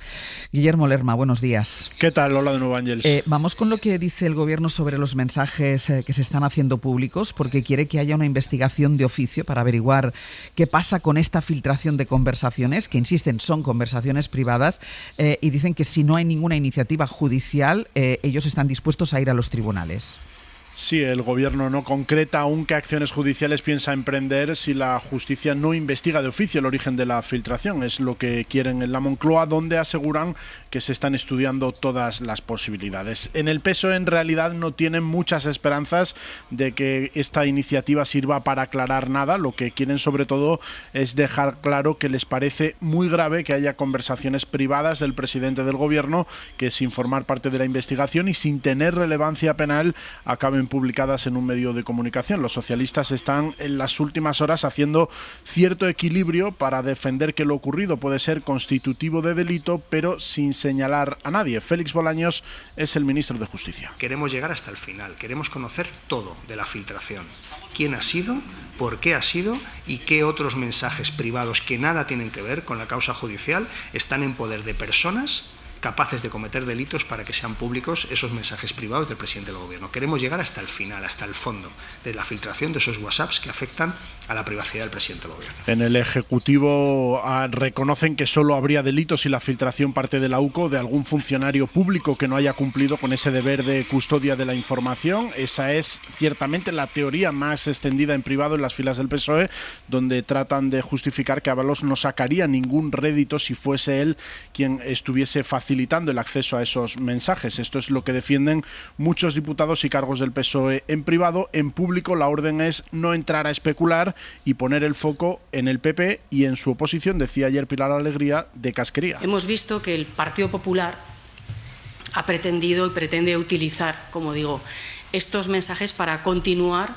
Guillermo Lerma, buenos días. ¿Qué tal? Hola de nuevo, Ángeles. Vamos con lo que dice el gobierno sobre los mensajes que se están haciendo públicos, porque quiere que haya una investigación de oficio para averiguar qué pasa con esta filtración de conversaciones, que insisten, son conversaciones privadas, y dicen que si no hay ninguna iniciativa judicial, ellos están dispuestos a ir a los tribunales. Sí, el gobierno no concreta aún qué acciones judiciales piensa emprender si la justicia no investiga de oficio el origen de la filtración. Es lo que quieren en la Moncloa, donde aseguran que se están estudiando todas las posibilidades. En el PSOE en realidad no tienen muchas esperanzas de que esta iniciativa sirva para aclarar nada. Lo que quieren sobre todo es dejar claro que les parece muy grave que haya conversaciones privadas del presidente del gobierno que, sin formar parte de la investigación y sin tener relevancia penal, acaben publicadas en un medio de comunicación. Los socialistas están en las últimas horas haciendo cierto equilibrio para defender que lo ocurrido puede ser constitutivo de delito, pero sin señalar a nadie. Félix Bolaños es el ministro de Justicia. Queremos llegar hasta el final, queremos conocer todo de la filtración. ¿Quién ha sido? ¿Por qué ha sido? ¿Y qué otros mensajes privados que nada tienen que ver con la causa judicial están en poder de personas capaces de cometer delitos para que sean públicos esos mensajes privados del presidente del gobierno? Queremos llegar hasta el final, hasta el fondo de la filtración de esos WhatsApps que afectan a la privacidad del presidente del gobierno. En el Ejecutivo reconocen que solo habría delitos si la filtración parte de la UCO, de algún funcionario público que no haya cumplido con ese deber de custodia de la información. Esa es ciertamente la teoría más extendida en privado en las filas del PSOE, donde tratan de justificar que Ábalos no sacaría ningún rédito si fuese él quien estuviese facilitando el acceso a esos mensajes. Esto es lo que defienden muchos diputados y cargos del PSOE en privado. En público la orden es no entrar a especular y poner el foco en el PP y en su oposición, decía ayer Pilar Alegría, de casquería. Hemos visto que el Partido Popular ha pretendido y pretende utilizar, como digo, estos mensajes para continuar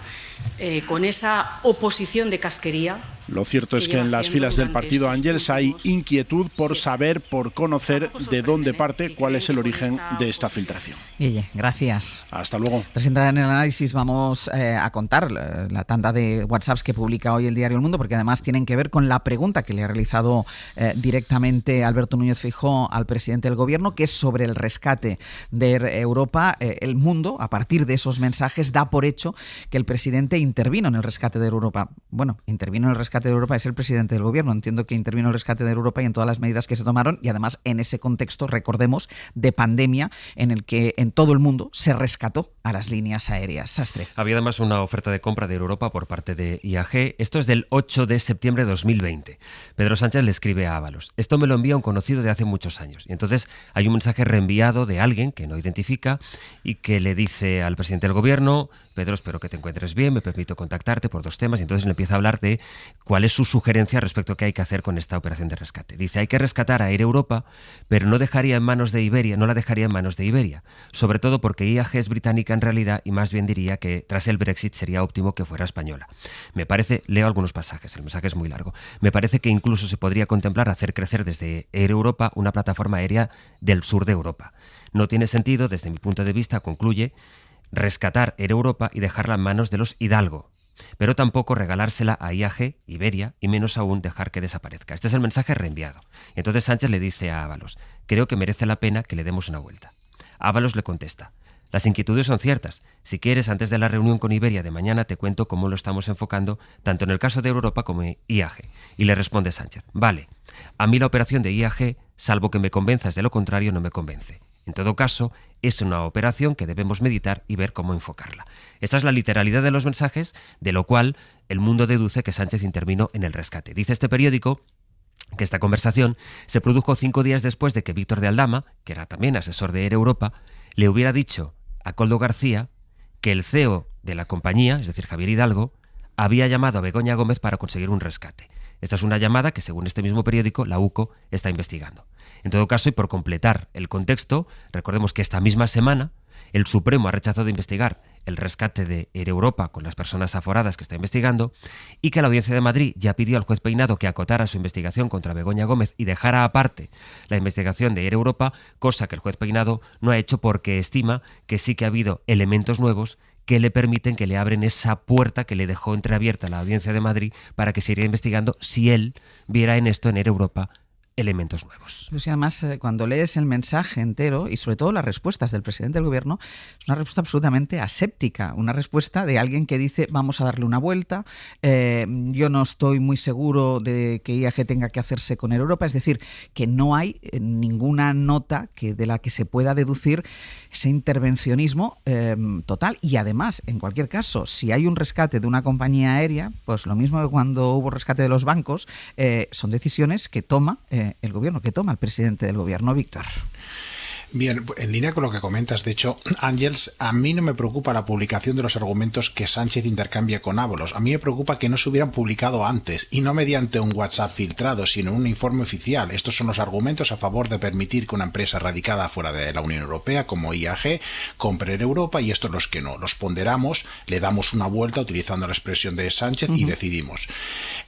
con esa oposición de casquería. Lo cierto es que en las filas del partido Ángels hay inquietud por saber, por conocer de dónde parte, cuál es el origen de esta filtración. Guille, gracias. Hasta luego. Tras entrar en el análisis vamos a contar la tanda de WhatsApps que publica hoy el diario El Mundo, porque además tienen que ver con la pregunta que le ha realizado directamente Alberto Núñez Feijóo al presidente del Gobierno, que es sobre el rescate de Europa. El Mundo, a partir de esos mensajes, da por hecho que el presidente intervino en el rescate de Europa. Bueno, intervino en el rescate de Europa, es el presidente del Gobierno. Entiendo que intervino en el rescate de Europa y en todas las medidas que se tomaron, y además en ese contexto, recordemos, de pandemia en el que en todo el mundo se rescató a las líneas aéreas. Sastre. Había además una oferta de compra de Europa por parte de IAG. Esto es del 8 de septiembre de 2020. Pedro Sánchez le escribe a Ábalos: esto me lo envía un conocido de hace muchos años. Y entonces hay un mensaje reenviado de alguien que no identifica y que le dice al presidente del Gobierno: Pedro, espero que te encuentres bien, me permito contactarte por 2 temas. Y entonces le empieza a hablar de cuál es su sugerencia respecto a qué hay que hacer con esta operación de rescate. Dice: hay que rescatar a Air Europa, pero no la dejaría en manos de Iberia, sobre todo porque IAG es británica en realidad, y más bien diría que tras el Brexit sería óptimo que fuera española. Me parece, leo algunos pasajes, el mensaje es muy largo, me parece que incluso se podría contemplar hacer crecer desde Air Europa una plataforma aérea del sur de Europa. No tiene sentido, desde mi punto de vista, concluye, rescatar Air Europa y dejarla en manos de los Hidalgo, pero tampoco regalársela a IAG, Iberia, y menos aún dejar que desaparezca. Este es el mensaje reenviado. Entonces Sánchez le dice a Ábalos: creo que merece la pena que le demos una vuelta. Ábalos le contesta: las inquietudes son ciertas. Si quieres, antes de la reunión con Iberia de mañana te cuento cómo lo estamos enfocando, tanto en el caso de Europa como en IAG. Y le responde Sánchez: vale, a mí la operación de IAG, salvo que me convenzas de lo contrario, no me convence. En todo caso, es una operación que debemos meditar y ver cómo enfocarla. Esta es la literalidad de los mensajes, de lo cual El Mundo deduce que Sánchez intervino en el rescate. Dice este periódico que esta conversación se produjo 5 días después de que Víctor de Aldama, que era también asesor de Air Europa, le hubiera dicho a Koldo García que el CEO de la compañía, es decir, Javier Hidalgo, había llamado a Begoña Gómez para conseguir un rescate. Esta es una llamada que, según este mismo periódico, la UCO está investigando. En todo caso, y por completar el contexto, recordemos que esta misma semana el Supremo ha rechazado investigar el rescate de Air Europa con las personas aforadas que está investigando, y que la Audiencia de Madrid ya pidió al juez Peinado que acotara su investigación contra Begoña Gómez y dejara aparte la investigación de Air Europa, cosa que el juez Peinado no ha hecho porque estima que sí que ha habido elementos nuevos que le permiten, que le abren esa puerta que le dejó entreabierta la Audiencia de Madrid para que siguiera investigando si él viera en esto, en Air Europa, elementos nuevos. Pero sí, además, cuando lees el mensaje entero y sobre todo las respuestas del presidente del Gobierno, es una respuesta absolutamente aséptica, una respuesta de alguien que dice: vamos a darle una vuelta, yo no estoy muy seguro de que IAG tenga que hacerse con Air Europa. Es decir, que no hay ninguna nota de la que se pueda deducir ese intervencionismo total. Y además, en cualquier caso, si hay un rescate de una compañía aérea, pues lo mismo que cuando hubo rescate de los bancos, son decisiones que toma el Gobierno, que toma el presidente del Gobierno. Víctor. Bien, en línea con lo que comentas, de hecho, Ángels, a mí no me preocupa la publicación de los argumentos que Sánchez intercambia con Ábalos. A mí me preocupa que no se hubieran publicado antes, y no mediante un WhatsApp filtrado, sino un informe oficial. Estos son los argumentos a favor de permitir que una empresa radicada fuera de la Unión Europea, como IAG, compre Air Europa, y estos los que no. Los ponderamos, le damos una vuelta utilizando la expresión de Sánchez y decidimos.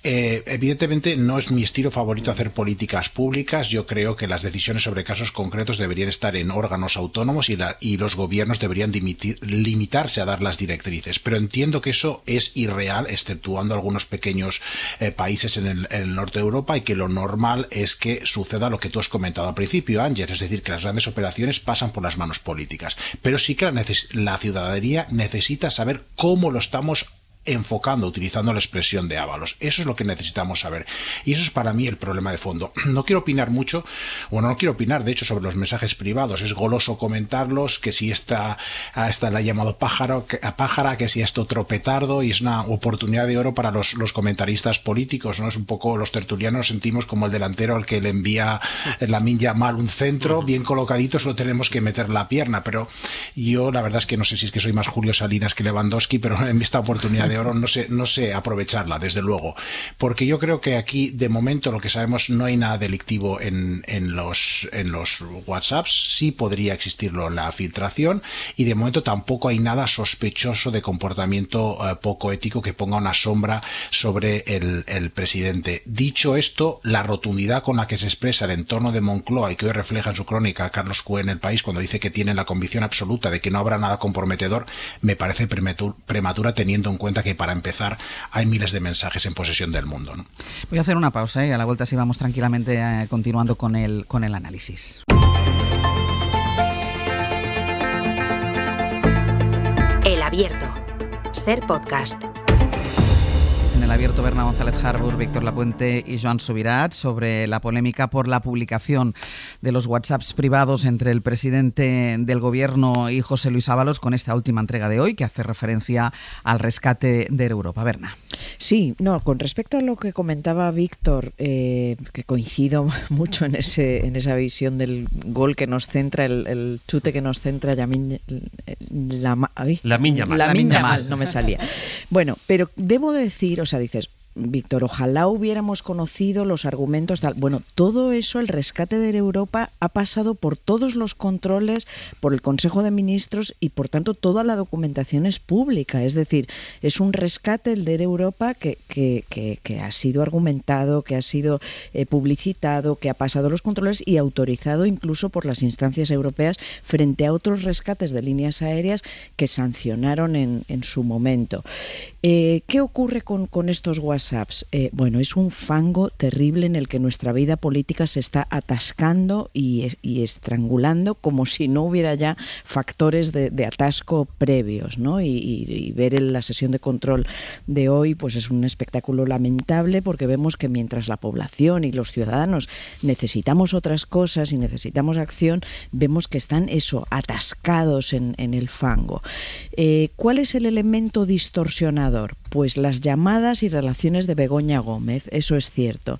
Evidentemente no es mi estilo favorito hacer políticas públicas. Yo creo que las decisiones sobre casos concretos deberían estar en órganos autónomos y los gobiernos deberían limitarse a dar las directrices, pero entiendo que eso es irreal, exceptuando algunos pequeños países en el norte de Europa, y que lo normal es que suceda lo que tú has comentado al principio, Ángel, es decir, que las grandes operaciones pasan por las manos políticas, pero sí que la ciudadanía necesita saber cómo lo estamos enfocando, utilizando la expresión de Ábalos. Eso es lo que necesitamos saber. Y eso es para mí el problema de fondo. No quiero opinar mucho, no quiero opinar, de hecho, sobre los mensajes privados. Es goloso comentarlos, que si esta la ha llamado pájara, que si esto otro petardo, y es una oportunidad de oro para los comentaristas políticos, ¿no? Es un poco, los tertulianos sentimos como el delantero al que le envía Lamine Yamal un centro, bien colocadito, solo tenemos que meter la pierna, pero yo la verdad es que no sé si es que soy más Julio Salinas que Lewandowski, pero en esta oportunidad de oro, no sé aprovecharla, desde luego. Porque yo creo que aquí, de momento, lo que sabemos, no hay nada delictivo en los WhatsApps. Sí podría existirlo la filtración, y de momento tampoco hay nada sospechoso de comportamiento poco ético que ponga una sombra sobre el presidente. Dicho esto, la rotundidad con la que se expresa el entorno de Moncloa y que hoy refleja en su crónica Carlos Cue en El País, cuando dice que tienen la convicción absoluta de que no habrá nada comprometedor, me parece prematura, teniendo en cuenta que, para empezar, hay miles de mensajes en posesión del mundo, ¿no? Voy a hacer una pausa y a la vuelta sí vamos tranquilamente continuando con el análisis. El Abierto. Ser podcast. En El Abierto, Berna González Harbour, Víctor Lapuente y Joan Subirats, sobre la polémica por la publicación de los WhatsApps privados entre el presidente del Gobierno y José Luis Ábalos, con esta última entrega de hoy que hace referencia al rescate de Europa. Berna. Sí, no, con respecto a lo que comentaba Víctor, que coincido mucho en esa visión del gol que nos centra, el chute que nos centra Lamine Yamal, no me salía. Bueno, pero debo decir, o sea, dices, Víctor, ojalá hubiéramos conocido los argumentos tal. Bueno, todo eso, el rescate de Europa, ha pasado por todos los controles, por el Consejo de Ministros, y por tanto toda la documentación es pública. Es decir, es un rescate, el de Europa, que ha sido argumentado, que ha sido publicitado, que ha pasado los controles y autorizado incluso por las instancias europeas frente a otros rescates de líneas aéreas que sancionaron en su momento. ¿Qué ocurre con estos WhatsApps? Bueno, es un fango terrible en el que nuestra vida política se está atascando y estrangulando, como si no hubiera ya factores de atasco previos, ¿no? Y ver la sesión de control de hoy, pues es un espectáculo lamentable, porque vemos que mientras la población y los ciudadanos necesitamos otras cosas y necesitamos acción, vemos que están atascados en el fango. ¿Cuál es el elemento distorsionador? Pues las llamadas y relaciones de Begoña Gómez, eso es cierto,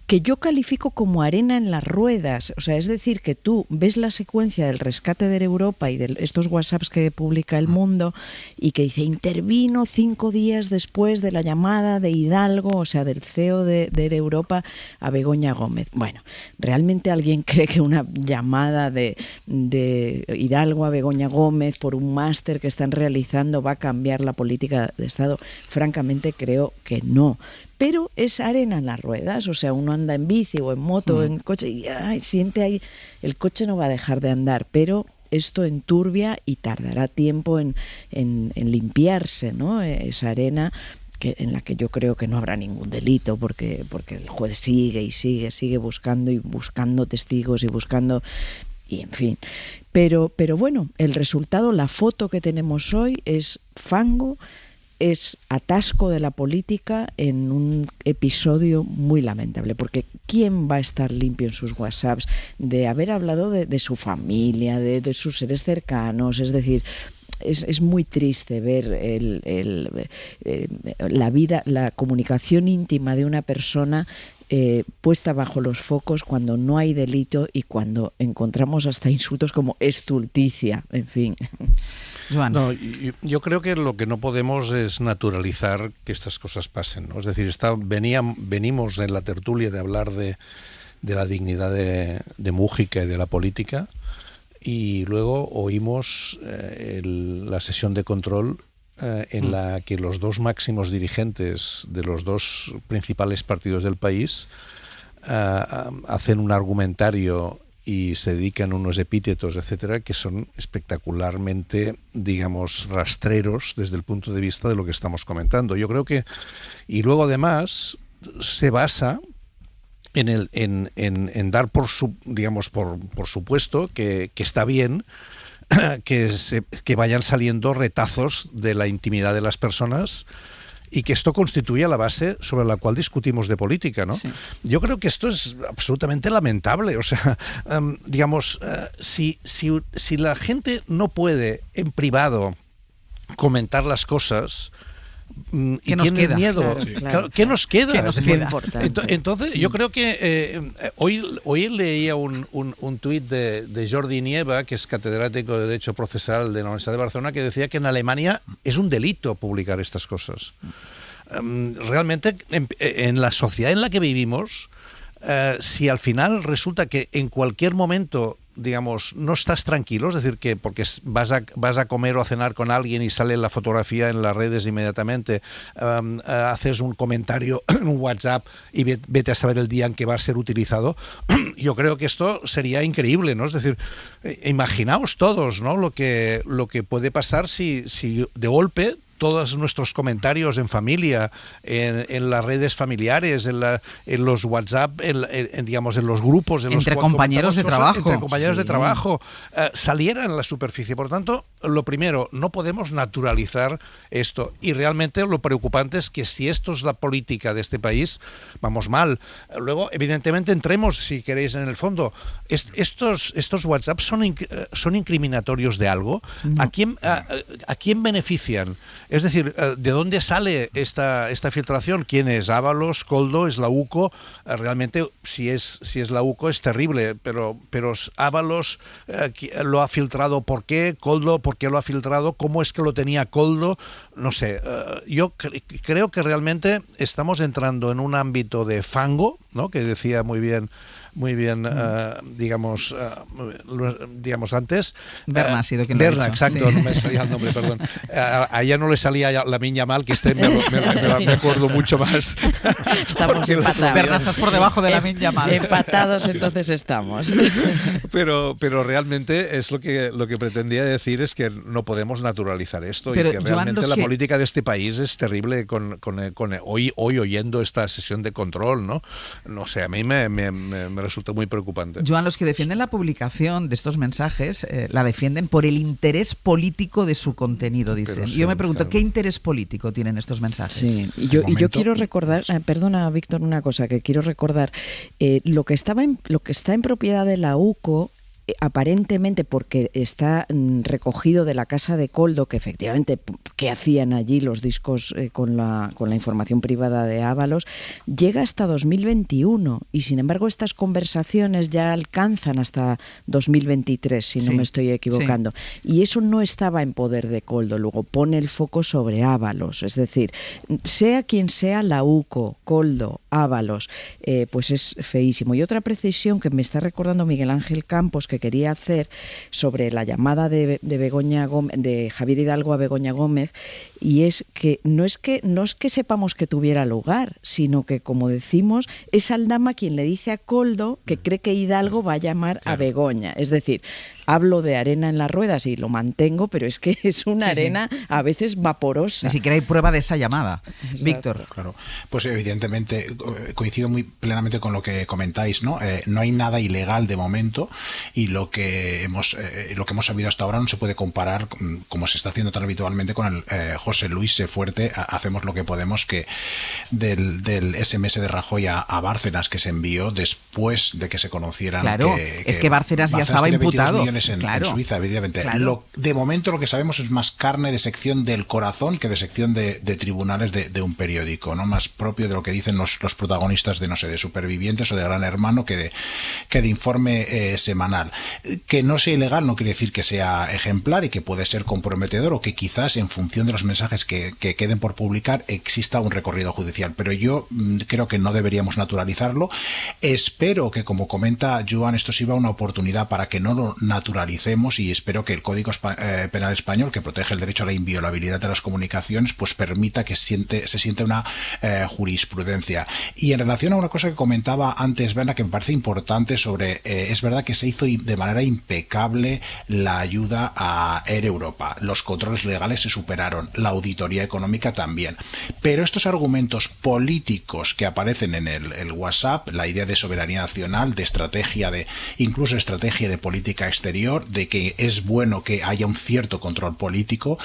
que yo califico como arena en las ruedas. O sea, es decir, que tú ves la secuencia del rescate de Europa y de estos WhatsApps que publica El Mundo, y que dice, intervino 5 días después de la llamada de Hidalgo, o sea, del CEO de Europa, a Begoña Gómez. Bueno, ¿realmente alguien cree que una llamada de Hidalgo a Begoña Gómez por un máster que están realizando va a cambiar la política de Estado? Francamente creo que no. Pero es arena en las ruedas, o sea, uno anda en bici o en moto, en coche, y siente ahí, el coche no va a dejar de andar, pero esto enturbia y tardará tiempo en limpiarse, ¿no? Esa arena en la que yo creo que no habrá ningún delito, porque el juez sigue buscando testigos y buscando, y en fin. Pero bueno, el resultado, la foto que tenemos hoy es fango, es atasco de la política en un episodio muy lamentable, porque ¿quién va a estar limpio en sus WhatsApps de haber hablado de su familia, de sus seres cercanos? Es decir, es muy triste ver la vida, la comunicación íntima de una persona puesta bajo los focos cuando no hay delito y cuando encontramos hasta insultos como estulticia, en fin. Joan. No, yo creo que lo que no podemos es naturalizar que estas cosas pasen, ¿no? Es decir, venimos en la tertulia de hablar de la dignidad de Mújica y de la política, y luego oímos la sesión de control en la que los dos máximos dirigentes de los dos principales partidos del país hacen un argumentario y se dedican unos epítetos, etcétera, que son espectacularmente, digamos, rastreros desde el punto de vista de lo que estamos comentando. Yo creo que, y luego además se basa en dar por supuesto que está bien que vayan saliendo retazos de la intimidad de las personas, y que esto constituye la base sobre la cual discutimos de política, ¿no? Sí. Yo creo que esto es absolutamente lamentable. O sea, si la gente no puede en privado comentar las cosas, ¿Y nos tienen queda? miedo? Claro. ¿Qué nos queda? ¿Qué nos queda? Entonces, yo creo que hoy leía un tuit de Jordi Nieva, que es catedrático de Derecho Procesal de la Universidad de Barcelona, que decía que en Alemania es un delito publicar estas cosas. Realmente, en la sociedad en la que vivimos, si al final resulta que en cualquier momento, digamos, no estás tranquilo, es decir, que porque vas a comer o a cenar con alguien y sale la fotografía en las redes inmediatamente, haces un comentario en un WhatsApp y vete a saber el día en que va a ser utilizado, yo creo que esto sería increíble, ¿no? Es decir, imaginaos todos, ¿no? Lo que puede pasar si de golpe todos nuestros comentarios en familia, en las redes familiares, en los WhatsApp, digamos, en los grupos, entre compañeros de trabajo, salieran a la superficie. Por lo tanto, lo primero, no podemos naturalizar esto. Y realmente lo preocupante es que si esto es la política de este país, vamos mal. Luego, evidentemente, entremos, si queréis, en el fondo. Estos WhatsApp son incriminatorios de algo. No. ¿A quién benefician? Es decir, ¿de dónde sale esta filtración? ¿Quién es? ¿Ábalos? ¿Koldo? ¿Es la UCO? Realmente, si es la UCO es terrible, pero Ábalos lo ha filtrado. ¿Por qué? ¿Koldo? ¿Por qué lo ha filtrado? ¿Cómo es que lo tenía Koldo? No sé. Yo creo que realmente estamos entrando en un ámbito de fango, ¿no? Que decía muy bien, digamos antes. Berna ha sido quien lo ha dicho. Exacto, sí. No me salía el nombre, perdón. A ella no le salía la Miña Mal, que me acuerdo mucho más. Estamos empatados. Berna, estás por debajo de la Miña Mal. Empatados entonces estamos. Pero realmente es lo que pretendía decir, es que no podemos naturalizar esto. Pero, y que realmente la política de este país es terrible con hoy oyendo esta sesión de control, ¿no? No sé, a mí me resulta muy preocupante. Joan, los que defienden la publicación de estos mensajes la defienden por el interés político de su contenido, dicen. Sí, y yo me pregunto, claro. ¿qué interés político tienen estos mensajes? Sí, y yo quiero recordar, perdona, Víctor, una cosa que quiero recordar. Lo que está en propiedad de la UCO, aparentemente porque está recogido de la casa de Koldo, que efectivamente que hacían allí los discos con la información privada de Ábalos, llega hasta 2021 y sin embargo estas conversaciones ya alcanzan hasta 2023, si no me estoy equivocando, y eso no estaba en poder de Koldo. Luego pone el foco sobre Ábalos, es decir, sea quien sea la UCO, Koldo, Ábalos, pues es feísimo. Y otra precisión que me está recordando Miguel Ángel Campos, que quería hacer sobre la llamada de Javier Hidalgo a Begoña Gómez, y es que no es que sepamos que tuviera lugar, sino que, como decimos, es Aldama quien le dice a Koldo que cree que Hidalgo va a llamar a Begoña. Es decir, hablo de arena en las ruedas y lo mantengo, pero es que es una arena a veces vaporosa. Ni siquiera hay prueba de esa llamada. Exacto. Víctor. Claro, pues evidentemente coincido muy plenamente con lo que comentáis, ¿no? No hay nada ilegal de momento y lo que hemos sabido hasta ahora no se puede comparar, como se está haciendo tan habitualmente, con el José Luis Sé Fuerte, hacemos lo que podemos, que del SMS de Rajoy a Bárcenas, que se envió después de que se conocieran. Claro, es que Bárcenas ya estaba imputado. En Suiza, evidentemente. Claro. De momento lo que sabemos es más carne de sección del corazón que de sección de tribunales de un periódico, ¿no? Más propio de lo que dicen los protagonistas de Supervivientes o de Gran Hermano que de informe semanal. Que no sea ilegal no quiere decir que sea ejemplar y que puede ser comprometedor, o que quizás en función de los mensajes que queden por publicar exista un recorrido judicial, pero yo creo que no deberíamos naturalizarlo. Espero que, como comenta Joan, esto sirva una oportunidad para que no lo naturalicemos, y espero que el Código Penal español, que protege el derecho a la inviolabilidad de las comunicaciones, pues permita que se siente una jurisprudencia. Y en relación a una cosa que comentaba antes Berna, que me parece importante, sobre es verdad que se hizo de manera impecable la ayuda a Air Europa, los controles legales se superaron, la auditoría económica también, pero estos argumentos políticos que aparecen en el WhatsApp, la idea de soberanía nacional, de estrategia, incluso estrategia de política exterior, exterior, de que es bueno que haya un cierto control político,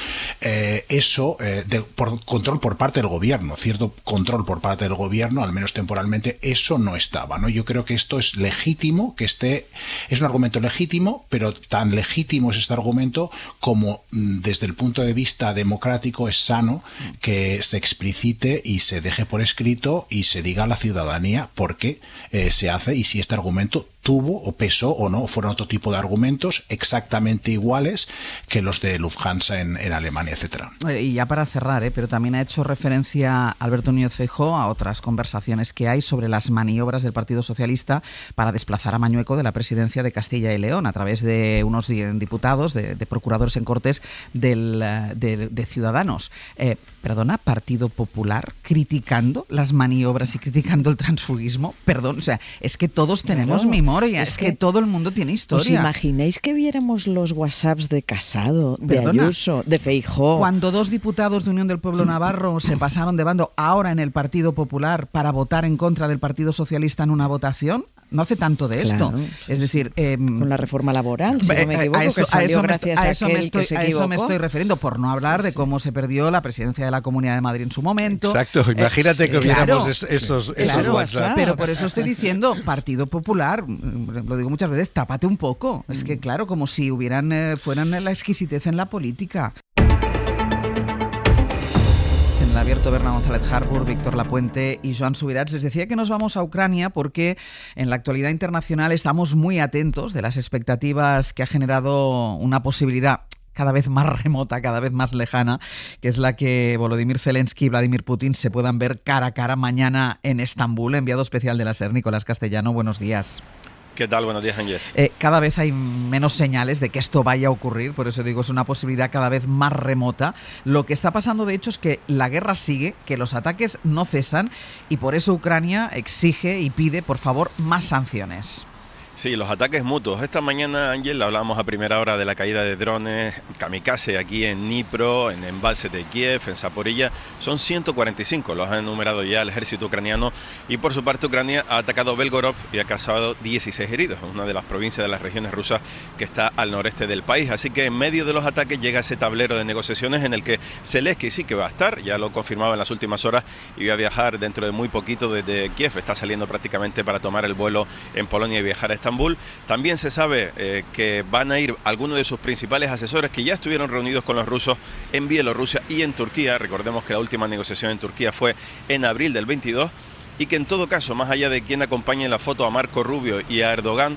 control por parte del gobierno, cierto control por parte del gobierno, al menos temporalmente, eso no estaba, ¿no? Yo creo que esto es legítimo, es un argumento legítimo, pero tan legítimo es este argumento como desde el punto de vista democrático es sano que se explicite y se deje por escrito y se diga a la ciudadanía por qué se hace y si este argumento tuvo o pesó o no, o fueron otro tipo de argumentos exactamente iguales que los de Lufthansa en Alemania, etcétera. Y ya para cerrar, pero también ha hecho referencia Alberto Núñez Feijóo a otras conversaciones que hay sobre las maniobras del Partido Socialista para desplazar a Mañueco de la presidencia de Castilla y León a través de unos diputados, de procuradores en Cortes de Ciudadanos. Perdona, Partido Popular criticando las maniobras y criticando el transfugismo. Perdón, o sea, es que todos tenemos memoria, es que todo el mundo tiene historia. ¿Os imagináis que viéramos los WhatsApps de Casado, de Ayuso, de Feijóo? Cuando 2 diputados de Unión del Pueblo Navarro se pasaron de bando ahora en el Partido Popular para votar en contra del Partido Socialista en una votación, no hace tanto de esto. Claro. Es decir, con la reforma laboral, si no me equivoco, que salió gracias a aquel que se equivocó. A eso me estoy refiriendo, por no hablar de cómo se perdió la presidencia de la Comunidad de Madrid en su momento. Exacto, imagínate que hubiéramos esos WhatsApp. Pero por eso estoy diciendo, Partido Popular, lo digo muchas veces, tápate un poco. Es que claro, como si fueran la exquisitez en la política. En el abierto, Berna González Harbour, Víctor Lapuente y Joan Subirats. Les decía que nos vamos a Ucrania porque en la actualidad internacional estamos muy atentos de las expectativas que ha generado una posibilidad cada vez más remota, cada vez más lejana, que es la que Volodymyr Zelensky y Vladimir Putin se puedan ver cara a cara mañana en Estambul. Enviado especial de la SER, Nicolás Castellano, buenos días. ¿Qué tal? Buenos días, Ángeles. Cada vez hay menos señales de que esto vaya a ocurrir, por eso digo, es una posibilidad cada vez más remota. Lo que está pasando, de hecho, es que la guerra sigue, que los ataques no cesan y por eso Ucrania exige y pide, por favor, más sanciones. Sí, los ataques mutuos. Esta mañana, Ángel, hablábamos a primera hora de la caída de drones kamikaze aquí en Dnipro, en embalse de Kiev, en Zaporilla. Son 145, los ha enumerado ya el ejército ucraniano. Y por su parte, Ucrania ha atacado Belgorod y ha causado 16 heridos, una de las provincias de las regiones rusas que está al noreste del país. Así que en medio de los ataques llega ese tablero de negociaciones en el que Zelensky sí que va a estar, ya lo confirmaba en las últimas horas, y va a viajar dentro de muy poquito desde Kiev. Está saliendo prácticamente para tomar el vuelo en Polonia y viajar a Estambul. También se sabe que van a ir algunos de sus principales asesores que ya estuvieron reunidos con los rusos en Bielorrusia y en Turquía. Recordemos que la última negociación en Turquía fue en abril del 22 y que en todo caso, más allá de quien acompañe en la foto a Marco Rubio y a Erdogan,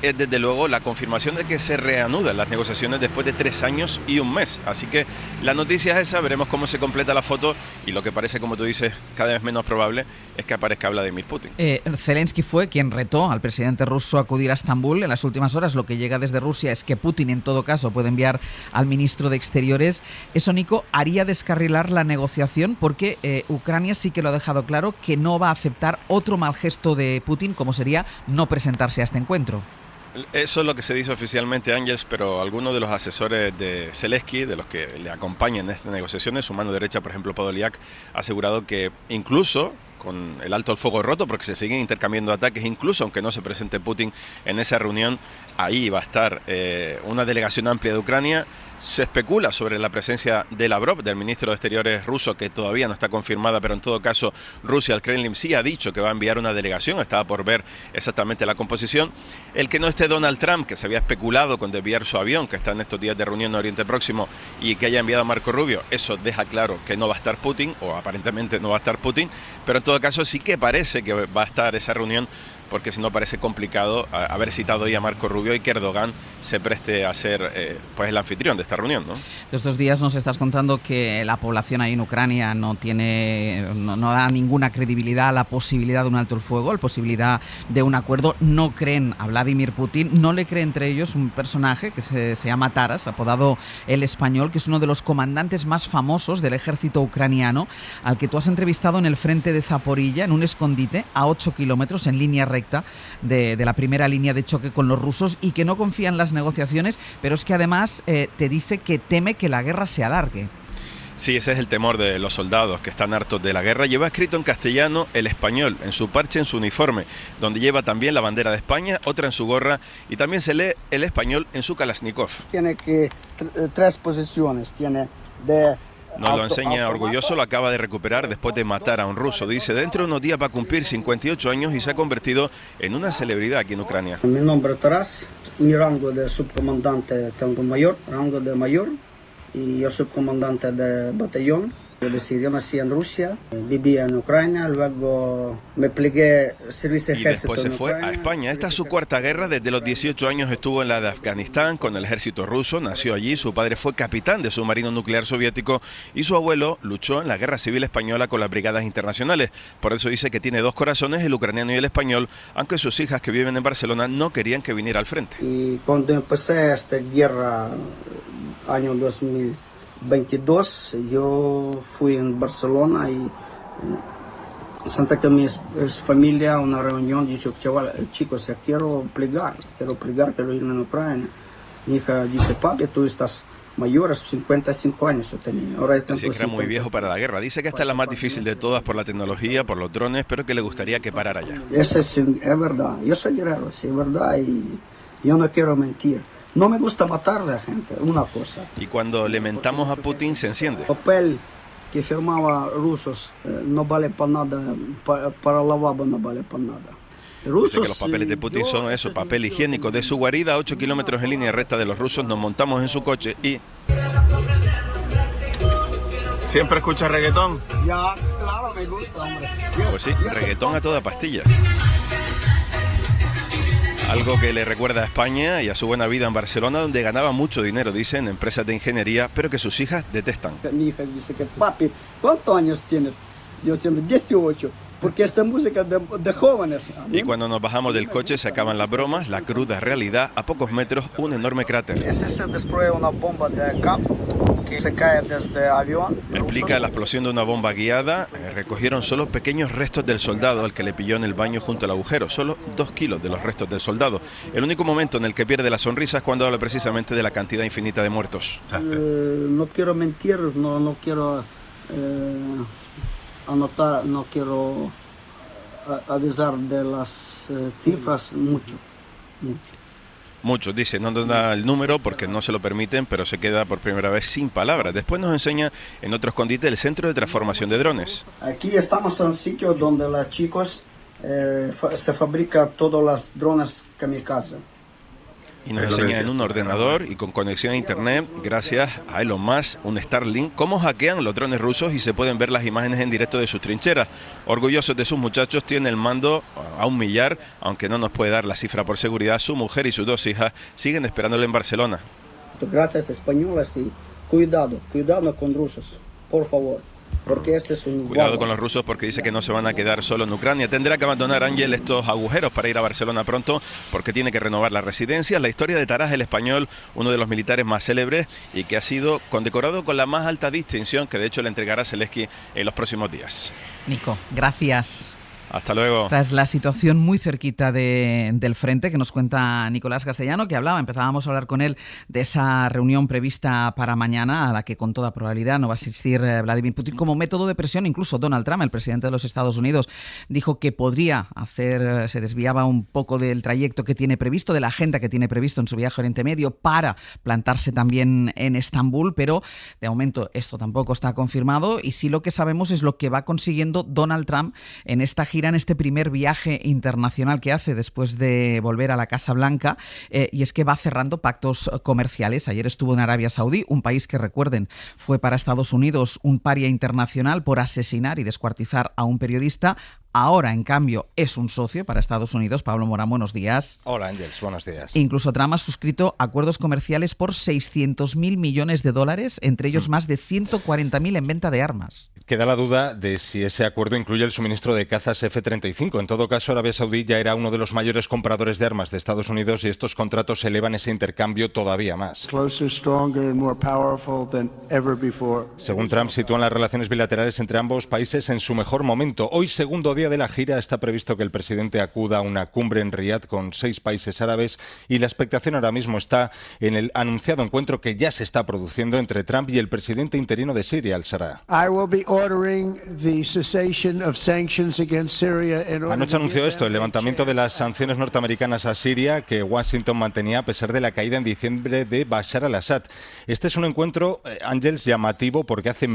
es desde luego la confirmación de que se reanudan las negociaciones después de 3 años y 1 mes. Así que la noticia es esa, veremos cómo se completa la foto y lo que parece, como tú dices, cada vez menos probable es que aparezca Vladimir Putin. Zelensky fue quien retó al presidente ruso a acudir a Estambul. En las últimas horas lo que llega desde Rusia es que Putin en todo caso puede enviar al ministro de Exteriores. Eso, Nico, haría descarrilar la negociación porque Ucrania sí que lo ha dejado claro que no va a aceptar otro mal gesto de Putin como sería no presentarse a este encuentro. Eso es lo que se dice oficialmente, Ángels, pero algunos de los asesores de Zelensky, de los que le acompañan en estas negociaciones, su mano derecha, por ejemplo, Podolyak, ha asegurado que incluso con el alto el fuego roto, porque se siguen intercambiando ataques, incluso aunque no se presente Putin en esa reunión, ahí va a estar una delegación amplia de Ucrania. Se especula sobre la presencia de Lavrov, del ministro de Exteriores ruso, que todavía no está confirmada, pero en todo caso Rusia, el Kremlin, sí ha dicho que va a enviar una delegación, estaba por ver exactamente la composición. El que no esté Donald Trump, que se había especulado con desviar su avión, que está en estos días de reunión en Oriente Próximo, y que haya enviado a Marco Rubio, eso deja claro que no va a estar Putin, o aparentemente no va a estar Putin, pero en todo caso sí que parece que va a estar esa reunión, porque si no parece complicado haber citado ya a Marco Rubio y que Erdogan se preste a ser pues el anfitrión de esta reunión, ¿no? Estos días nos estás contando que la población ahí en Ucrania no da ninguna credibilidad a la posibilidad de un alto el fuego, a la posibilidad de un acuerdo. No creen a Vladimir Putin, no le cree entre ellos un personaje que se llama Taras, apodado El Español, que es uno de los comandantes más famosos del ejército ucraniano, al que tú has entrevistado en el frente de Zaporilla, en un escondite a 8 kilómetros en línea recta de la primera línea de choque con los rusos, y que no confía en las negociaciones, pero es que además te dice que teme que la guerra se alargue. Sí, ese es el temor de los soldados que están hartos de la guerra. Lleva escrito en castellano el español en su parche, en su uniforme, donde lleva también la bandera de España, otra en su gorra, y también se lee el español en su Kalashnikov. Tiene tres posiciones, tiene de... Nos lo enseña orgulloso, lo acaba de recuperar después de matar a un ruso. Dice, dentro de unos días va a cumplir 58 años y se ha convertido en una celebridad aquí en Ucrania. Mi nombre es Taras, mi rango de subcomandante tengo mayor, rango de mayor, y yo subcomandante de batallón. Es decir, yo nací en Rusia, viví en Ucrania, luego me plegué servicio de ejército. Y después se fue a España. Esta es su cuarta guerra. Desde los 18 años estuvo en la de Afganistán con el ejército ruso. Nació allí. Su padre fue capitán de submarino nuclear soviético y su abuelo luchó en la Guerra Civil Española con las brigadas internacionales. Por eso dice que tiene dos corazones, el ucraniano y el español, aunque sus hijas que viven en Barcelona no querían que viniera al frente. Y cuando empecé esta guerra, año 2022, yo fui en Barcelona y senté con mi familia una reunión, dicho, chicos, ya quiero plegar, quiero ir en Ucrania. Mi hija dice, papi, tú estás mayor, 55 años yo tenía. Ahora dice que era muy viejo para la guerra. Dice que esta es la más difícil de todas por la tecnología, por los drones, pero que le gustaría que parara ya. Eso es verdad, yo soy guerrero, sí, es verdad, y yo no quiero mentir. No me gusta matarle a gente, una cosa. Y cuando le mentamos a Putin se enciende. El papel que firmaba rusos no vale para nada, para el lavabo no vale para nada. Dice que los papeles de Putin son eso, papel higiénico. De su guarida a 8 kilómetros en línea recta de los rusos nos montamos en su coche y... ¿Siempre escuchas reggaetón? Ya, claro, me gusta, hombre. Pues sí, reggaetón a toda pastilla. Algo que le recuerda a España y a su buena vida en Barcelona, donde ganaba mucho dinero, dice, en empresas de ingeniería, pero que sus hijas detestan. Mi hija dice que, papi, ¿cuántos años tienes? Yo siempre 18, porque esta música de jóvenes. Y cuando nos bajamos del coche se acaban las bromas, la cruda realidad, a pocos metros un enorme cráter. Ese se desprende una bomba de campo que se cae desde avión. Explica la explosión de una bomba guiada. Recogieron solo pequeños restos del soldado al que le pilló en el baño junto al agujero. Solo 2 kilos de los restos del soldado. El único momento en el que pierde la sonrisa es cuando habla precisamente de la cantidad infinita de muertos. No quiero mentir, no quiero anotar, no quiero avisar de las cifras mucho. Muchos, dice, no nos da el número porque no se lo permiten, pero se queda por primera vez sin palabras. Después nos enseña en otro escondite el Centro de Transformación de Drones. Aquí estamos en un sitio donde los chicos se fabrican todos los drones kamikaze. Y nos enseña en un ordenador y con conexión a internet, gracias a Elon Musk, un Starlink, cómo hackean los drones rusos y se pueden ver las imágenes en directo de sus trincheras. Orgullosos de sus muchachos, tiene el mando a 1 millar, aunque no nos puede dar la cifra por seguridad. Su mujer y sus 2 hijas siguen esperándole en Barcelona. Gracias españolas y cuidado con rusos, por favor. Porque este es un Cuidado con los rusos porque dice que no se van a quedar solo en Ucrania. Tendrá que abandonar Ángel estos agujeros para ir a Barcelona pronto porque tiene que renovar la residencia. La historia de Taras el español, uno de los militares más célebres y que ha sido condecorado con la más alta distinción que de hecho le entregará Zelensky en los próximos días. Nico, gracias. Hasta luego. Esta es la situación muy cerquita del frente que nos cuenta Nicolás Castellano, que empezábamos a hablar con él de esa reunión prevista para mañana, a la que con toda probabilidad no va a asistir Vladimir Putin como método de presión. Incluso Donald Trump, el presidente de los Estados Unidos, dijo que podría se desviaba un poco del trayecto que tiene previsto, de la agenda que tiene previsto en su viaje a Oriente Medio para plantarse también en Estambul, pero de momento esto tampoco está confirmado y sí lo que sabemos es lo que va consiguiendo Donald Trump en esta gira, en este primer viaje internacional que hace después de volver a la Casa Blanca, y es que va cerrando pactos comerciales. Ayer estuvo en Arabia Saudí, un país que, recuerden, fue para Estados Unidos un paria internacional por asesinar y descuartizar a un periodista. Ahora, en cambio, es un socio para Estados Unidos. Pablo Morán, buenos días. Hola, Ángels, buenos días. Incluso Trump ha suscrito acuerdos comerciales por $600.000 millones, entre ellos más de 140.000 en venta de armas. Queda la duda de si ese acuerdo incluye el suministro de cazas F-35. En todo caso, Arabia Saudí ya era uno de los mayores compradores de armas de Estados Unidos y estos contratos elevan ese intercambio todavía más. Según Trump, sitúan las relaciones bilaterales entre ambos países en su mejor momento. Hoy, segundo día de la gira, está previsto que el presidente acuda a una cumbre en Riad con 6 países árabes y la expectación ahora mismo está en el anunciado encuentro que ya se está produciendo entre Trump y el presidente interino de Siria, al-Sarraj. Anoche anunció esto, el levantamiento de las sanciones norteamericanas a Siria que Washington mantenía a pesar de la caída en diciembre de Bashar al-Assad. Este es un encuentro, Ángels, llamativo porque hace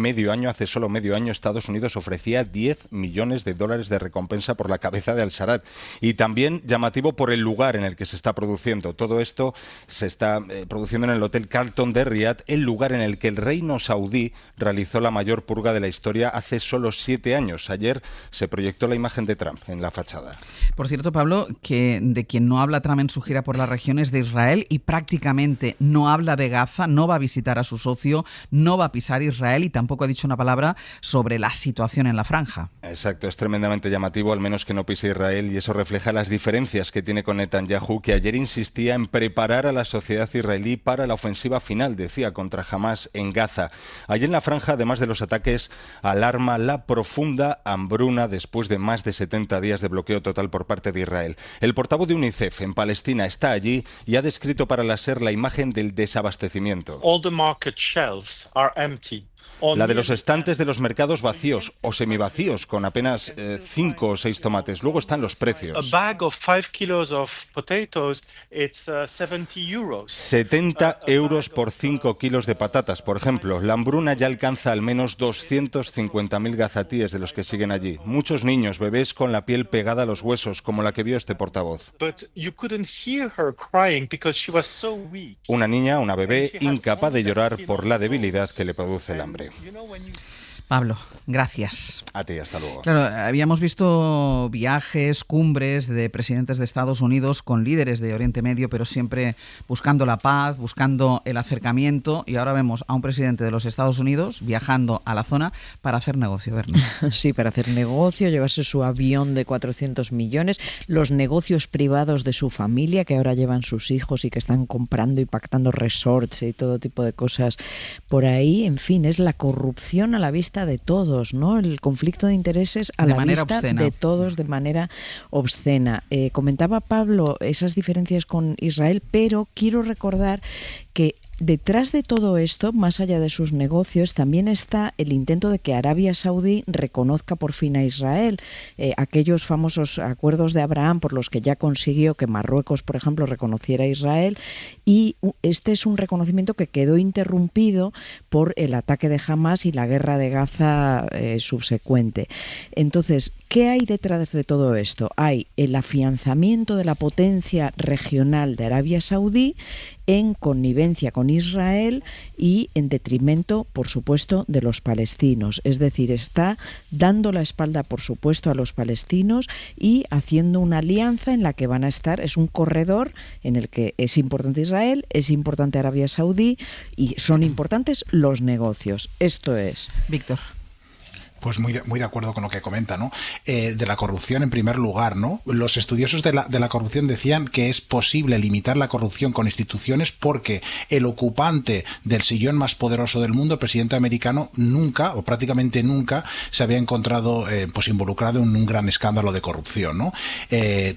solo medio año, Estados Unidos ofrecía $10 millones de recompensa por la cabeza de al-Sarraj. Y también llamativo por el lugar en el que se está produciendo. Todo esto se está produciendo en el Hotel Carlton de Riad, el lugar en el que el reino saudí realizó la mayor purga de la historia hace solo 7 años. Ayer se proyectó la imagen de Trump en la fachada. Por cierto, Pablo, que de quien no habla Trump en su gira por la región es de Israel y prácticamente no habla de Gaza, no va a visitar a su socio, no va a pisar Israel y tampoco ha dicho una palabra sobre la situación en la franja. Exacto, es tremendamente llamativo, al menos que no pise Israel, y eso refleja las diferencias que tiene con Netanyahu, que ayer insistía en preparar a la sociedad israelí para la ofensiva final, decía, contra Hamás en Gaza. Allí en la franja, además de los ataques, alarma la profunda hambruna después de más de 70 días de bloqueo total por parte de Israel. El portavoz de UNICEF en Palestina está allí y ha descrito para la SER la imagen del desabastecimiento. All the market shelves are empty. La de los estantes de los mercados vacíos o semivacíos, con apenas 5 o 6 tomates. Luego están los precios. A bag of 5 kilos of potatoes, it's 70 euros. 70 euros por 5 kilos de patatas, por ejemplo. La hambruna ya alcanza al menos 250.000 gazatíes de los que siguen allí. Muchos niños, bebés con la piel pegada a los huesos, como la que vio este portavoz. Una niña, una bebé, incapaz de llorar por la debilidad que le produce el hambre. Pablo, gracias. A ti, hasta luego. Claro, habíamos visto viajes, cumbres de presidentes de Estados Unidos con líderes de Oriente Medio, pero siempre buscando la paz, buscando el acercamiento, y ahora vemos a un presidente de los Estados Unidos viajando a la zona para hacer negocio, ¿verdad? Sí, para hacer negocio, llevarse su avión de 400 millones, los negocios privados de su familia que ahora llevan sus hijos y que están comprando y pactando resorts y todo tipo de cosas por ahí. En fin, es la corrupción a la vista de todos, ¿no? El conflicto de intereses a la vista obscena. De todos de manera obscena. Comentaba Pablo esas diferencias con Israel, pero quiero recordar que detrás de todo esto, más allá de sus negocios, también está el intento de que Arabia Saudí reconozca por fin a Israel. Aquellos famosos acuerdos de Abraham por los que ya consiguió que Marruecos, por ejemplo, reconociera a Israel, y este es un reconocimiento que quedó interrumpido por el ataque de Hamás y la guerra de Gaza subsecuente. Entonces, ¿qué hay detrás de todo esto? Hay el afianzamiento de la potencia regional de Arabia Saudí en connivencia con Israel y en detrimento, por supuesto, de los palestinos. Es decir, está dando la espalda, por supuesto, a los palestinos y haciendo una alianza en la que van a estar. Es un corredor en el que es importante Israel, es importante Arabia Saudí y son importantes los negocios. Esto es. Víctor. Pues muy de acuerdo con lo que comenta, ¿no? De la corrupción en primer lugar, ¿no? Los estudiosos de la corrupción decían que es posible limitar la corrupción con instituciones porque el ocupante del sillón más poderoso del mundo, el presidente americano, nunca o prácticamente nunca se había encontrado pues involucrado en un gran escándalo de corrupción, ¿no?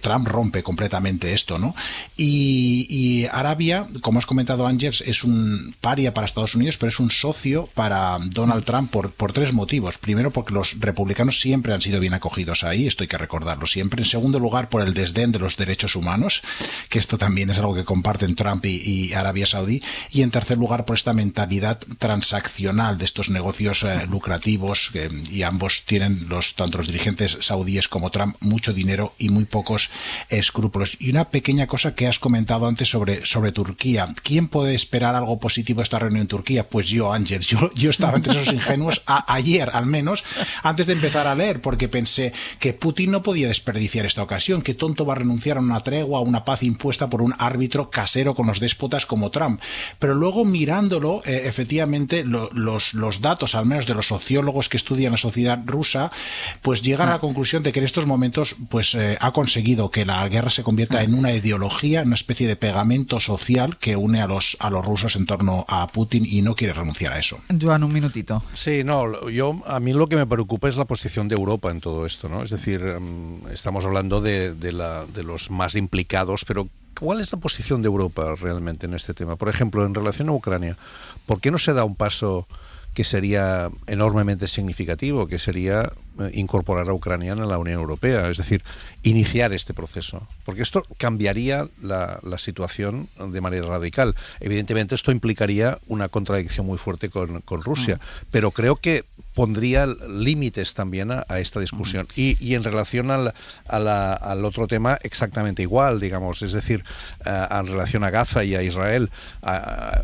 Trump rompe completamente esto, ¿no? Y Arabia, como has comentado, Ángels, es un paria para Estados Unidos, pero es un socio para Donald Trump por 3 motivos. Primero, porque los republicanos siempre han sido bien acogidos ahí, esto hay que recordarlo siempre. En segundo lugar, por el desdén de los derechos humanos, que esto también es algo que comparten Trump y Arabia Saudí. Y en tercer lugar, por esta mentalidad transaccional de estos negocios lucrativos, y ambos tienen, tanto los dirigentes saudíes como Trump, mucho dinero y muy pocos escrúpulos. Y una pequeña cosa que has comentado antes sobre Turquía. ¿Quién puede esperar algo positivo de esta reunión en Turquía? Pues yo, Ángel. Yo estaba entre esos ingenuos ayer, al menos, minutos antes de empezar a leer, porque pensé que Putin no podía desperdiciar esta ocasión, que tonto va a renunciar a una tregua, a una paz impuesta por un árbitro casero con los déspotas como Trump. Pero luego mirándolo, efectivamente, los datos, al menos de los sociólogos que estudian la sociedad rusa, pues llegan a la conclusión de que en estos momentos pues ha conseguido que la guerra se convierta en una ideología, en una especie de pegamento social que une a los rusos en torno a Putin, y no quiere renunciar a eso. Joan, un minutito. Sí, no, a mí lo que me preocupa es la posición de Europa en todo esto, ¿no? Es decir, estamos hablando de los más implicados, pero ¿cuál es la posición de Europa realmente en este tema? Por ejemplo, en relación a Ucrania, ¿por qué no se da un paso que sería enormemente significativo, que sería incorporar a Ucrania en la Unión Europea, es decir, iniciar este proceso? Porque esto cambiaría la situación de manera radical. Evidentemente esto implicaría una contradicción muy fuerte con Rusia, pero creo que pondría límites también a esta discusión. Y en relación al otro tema, exactamente igual, digamos, es decir, en relación a Gaza y a Israel,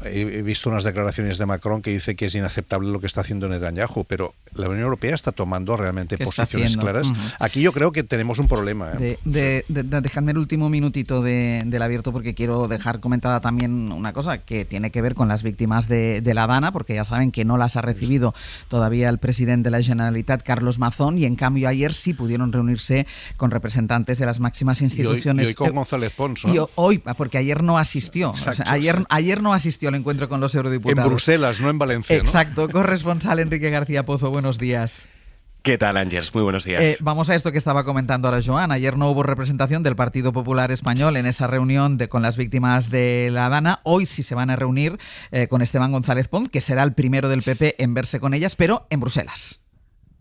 he visto unas declaraciones de Macron que dice que es inaceptable lo que está haciendo Netanyahu, pero la Unión Europea está tomando realmente posiciones claras. Aquí yo creo que tenemos un problema. Dejadme el último minutito del abierto, porque quiero dejar comentada también una cosa que tiene que ver con las víctimas de la Dana, porque ya saben que no las ha recibido todavía el presidente de la Generalitat, Carlos Mazón, y en cambio ayer sí pudieron reunirse con representantes de las máximas instituciones. Y hoy con González Pons, ¿no? Y hoy, porque ayer no asistió. Exacto, o sea, ayer no asistió al encuentro con los eurodiputados. En Bruselas, no en Valencia. Exacto. ¿No? Corresponsal Enrique García Pozo, buenos días. ¿Qué tal, Ángels? Muy buenos días. Vamos a esto que estaba comentando ahora Joan. Ayer no hubo representación del Partido Popular Español en esa reunión con las víctimas de la Dana. Hoy sí se van a reunir con Esteban González Pons, que será el primero del PP en verse con ellas, pero en Bruselas.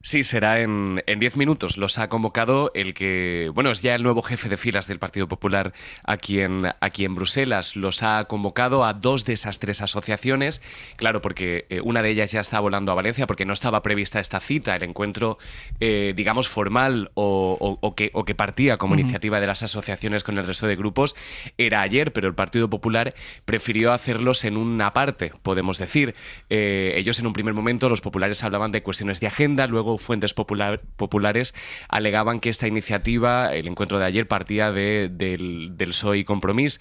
Sí, será en 10 minutos. Los ha convocado el que, bueno, es ya el nuevo jefe de filas del Partido Popular aquí en Bruselas. Los ha convocado a 2 de esas 3 asociaciones. Claro, porque una de ellas ya está volando a Valencia porque no estaba prevista esta cita, el encuentro, digamos, formal o que partía como iniciativa de las asociaciones con el resto de grupos. Era ayer, pero el Partido Popular prefirió hacerlos en una parte, podemos decir. Ellos en un primer momento, los populares, hablaban de cuestiones de agenda, luego fuentes populares alegaban que esta iniciativa, el encuentro de ayer, partía del PSOE y Compromís.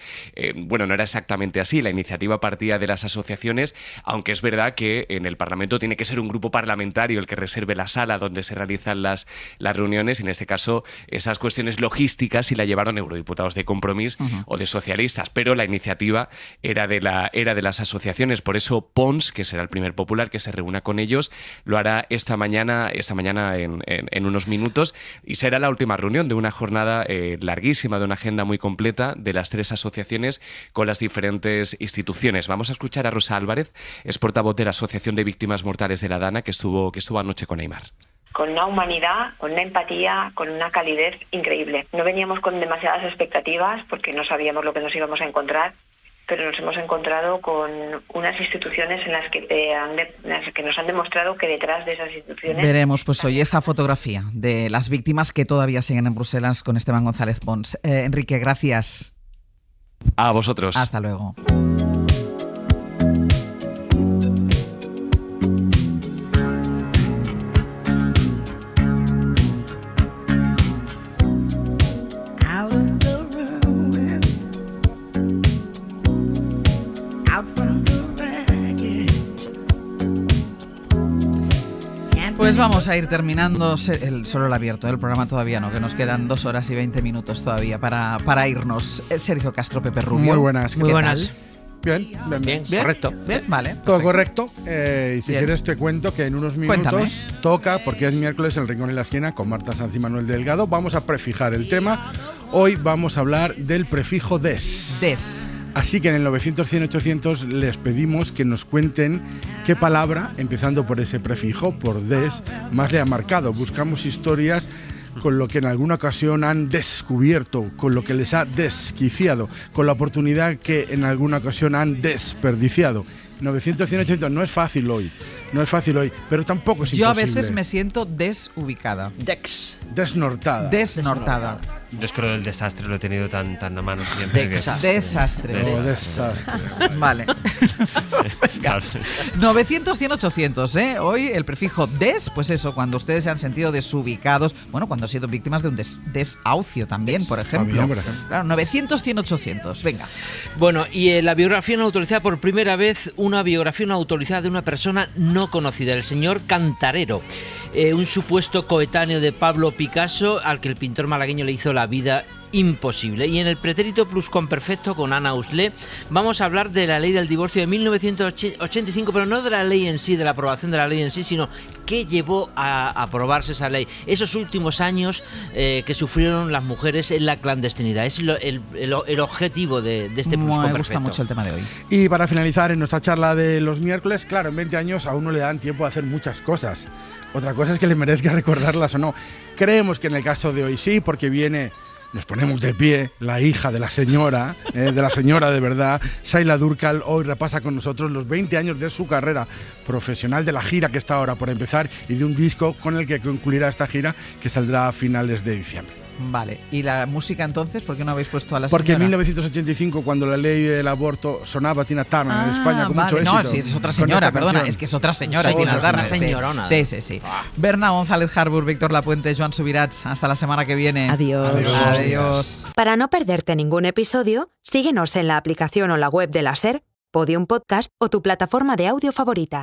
Bueno, no era exactamente así. La iniciativa partía de las asociaciones, aunque es verdad que en el Parlamento tiene que ser un grupo parlamentario el que reserve la sala donde se realizan las reuniones. En este caso, esas cuestiones logísticas sí la llevaron eurodiputados de Compromís o de socialistas, pero la iniciativa era de las asociaciones. Por eso Pons, que será el primer popular que se reúna con ellos, lo hará esta mañana en unos minutos, y será la última reunión de una jornada larguísima, de una agenda muy completa de las 3 asociaciones con las diferentes instituciones. Vamos a escuchar a Rosa Álvarez, es portavoz de la Asociación de Víctimas Mortales de la Dana, que estuvo anoche con Aimar. Con una humanidad, con una empatía, con una calidez increíble. No veníamos con demasiadas expectativas porque no sabíamos lo que nos íbamos a encontrar, pero nos hemos encontrado con unas instituciones en las que nos han demostrado que detrás de esas instituciones... Veremos pues hoy esa fotografía de las víctimas que todavía siguen en Bruselas con Esteban González Pons. Enrique, gracias. A vosotros. Hasta luego. Pues vamos a ir terminando solo el abierto, el programa todavía no, que nos quedan 2 horas y 20 minutos todavía para irnos. Sergio Castro, Pepe Rubio. Muy buenas. Muy buenas. Bien, correcto. Bien, vale. Todo correcto. Y si quieres te cuento que en unos minutos toca, porque es miércoles, el Rincón en la Esquina con Marta Sanz y Manuel Delgado. Vamos a prefijar el tema. Hoy vamos a hablar del prefijo des. Des. Así que en el 900-100-800 les pedimos que nos cuenten qué palabra, empezando por ese prefijo, por des, más le ha marcado. Buscamos historias con lo que en alguna ocasión han descubierto, con lo que les ha desquiciado, con la oportunidad que en alguna ocasión han desperdiciado. 900-100-800 no es fácil hoy, pero tampoco es imposible. Yo a veces me siento desubicada. Desnortada. Desnortada. Yo es que lo del desastre lo he tenido tan a mano siempre. Desastre. Vale. Claro. 900, 100, 800, ¿eh? Hoy el prefijo des, pues eso, cuando ustedes se han sentido desubicados, bueno, cuando han sido víctimas de un desahucio también, por ejemplo. Claro, 900, 100, 800, venga. Bueno, y la biografía no autorizada, por primera vez, una biografía no autorizada de una persona no conocida, el señor Cantarero. Un supuesto coetáneo de Pablo Picasso, al que el pintor malagueño le hizo la vida imposible. Y en el pretérito pluscuamperfecto con Ana Uslé vamos a hablar de la ley del divorcio de 1985, pero no de la ley en sí, de la aprobación de la ley en sí, sino qué llevó a aprobarse esa ley. Esos últimos años que sufrieron las mujeres en la clandestinidad. Es el objetivo de este pluscuamperfecto. Me gusta mucho el tema de hoy. Y para finalizar en nuestra charla de los miércoles, claro, en 20 años a uno le dan tiempo de hacer muchas cosas. Otra cosa es que le merezca recordarlas o no. Creemos que en el caso de hoy sí, porque viene, nos ponemos de pie, la hija de la señora de verdad, Saila Durkal, hoy repasa con nosotros los 20 años de su carrera profesional, de la gira que está ahora por empezar y de un disco con el que concluirá esta gira que saldrá a finales de diciembre. Vale, ¿y la música entonces? ¿Por qué no habéis puesto a la Porque señora? en 1985, cuando la ley del aborto sonaba Tina Turner en España con mucho éxito. No, sí, es otra señora, perdona, es que es otra señora, Tina Turner. Señorona. Sí. Berna González Harbour, Víctor Lapuente, Joan Subirats, hasta la semana que viene. Adiós. Para no perderte ningún episodio, síguenos en la aplicación o la web de la SER, Podium Podcast o tu plataforma de audio favorita.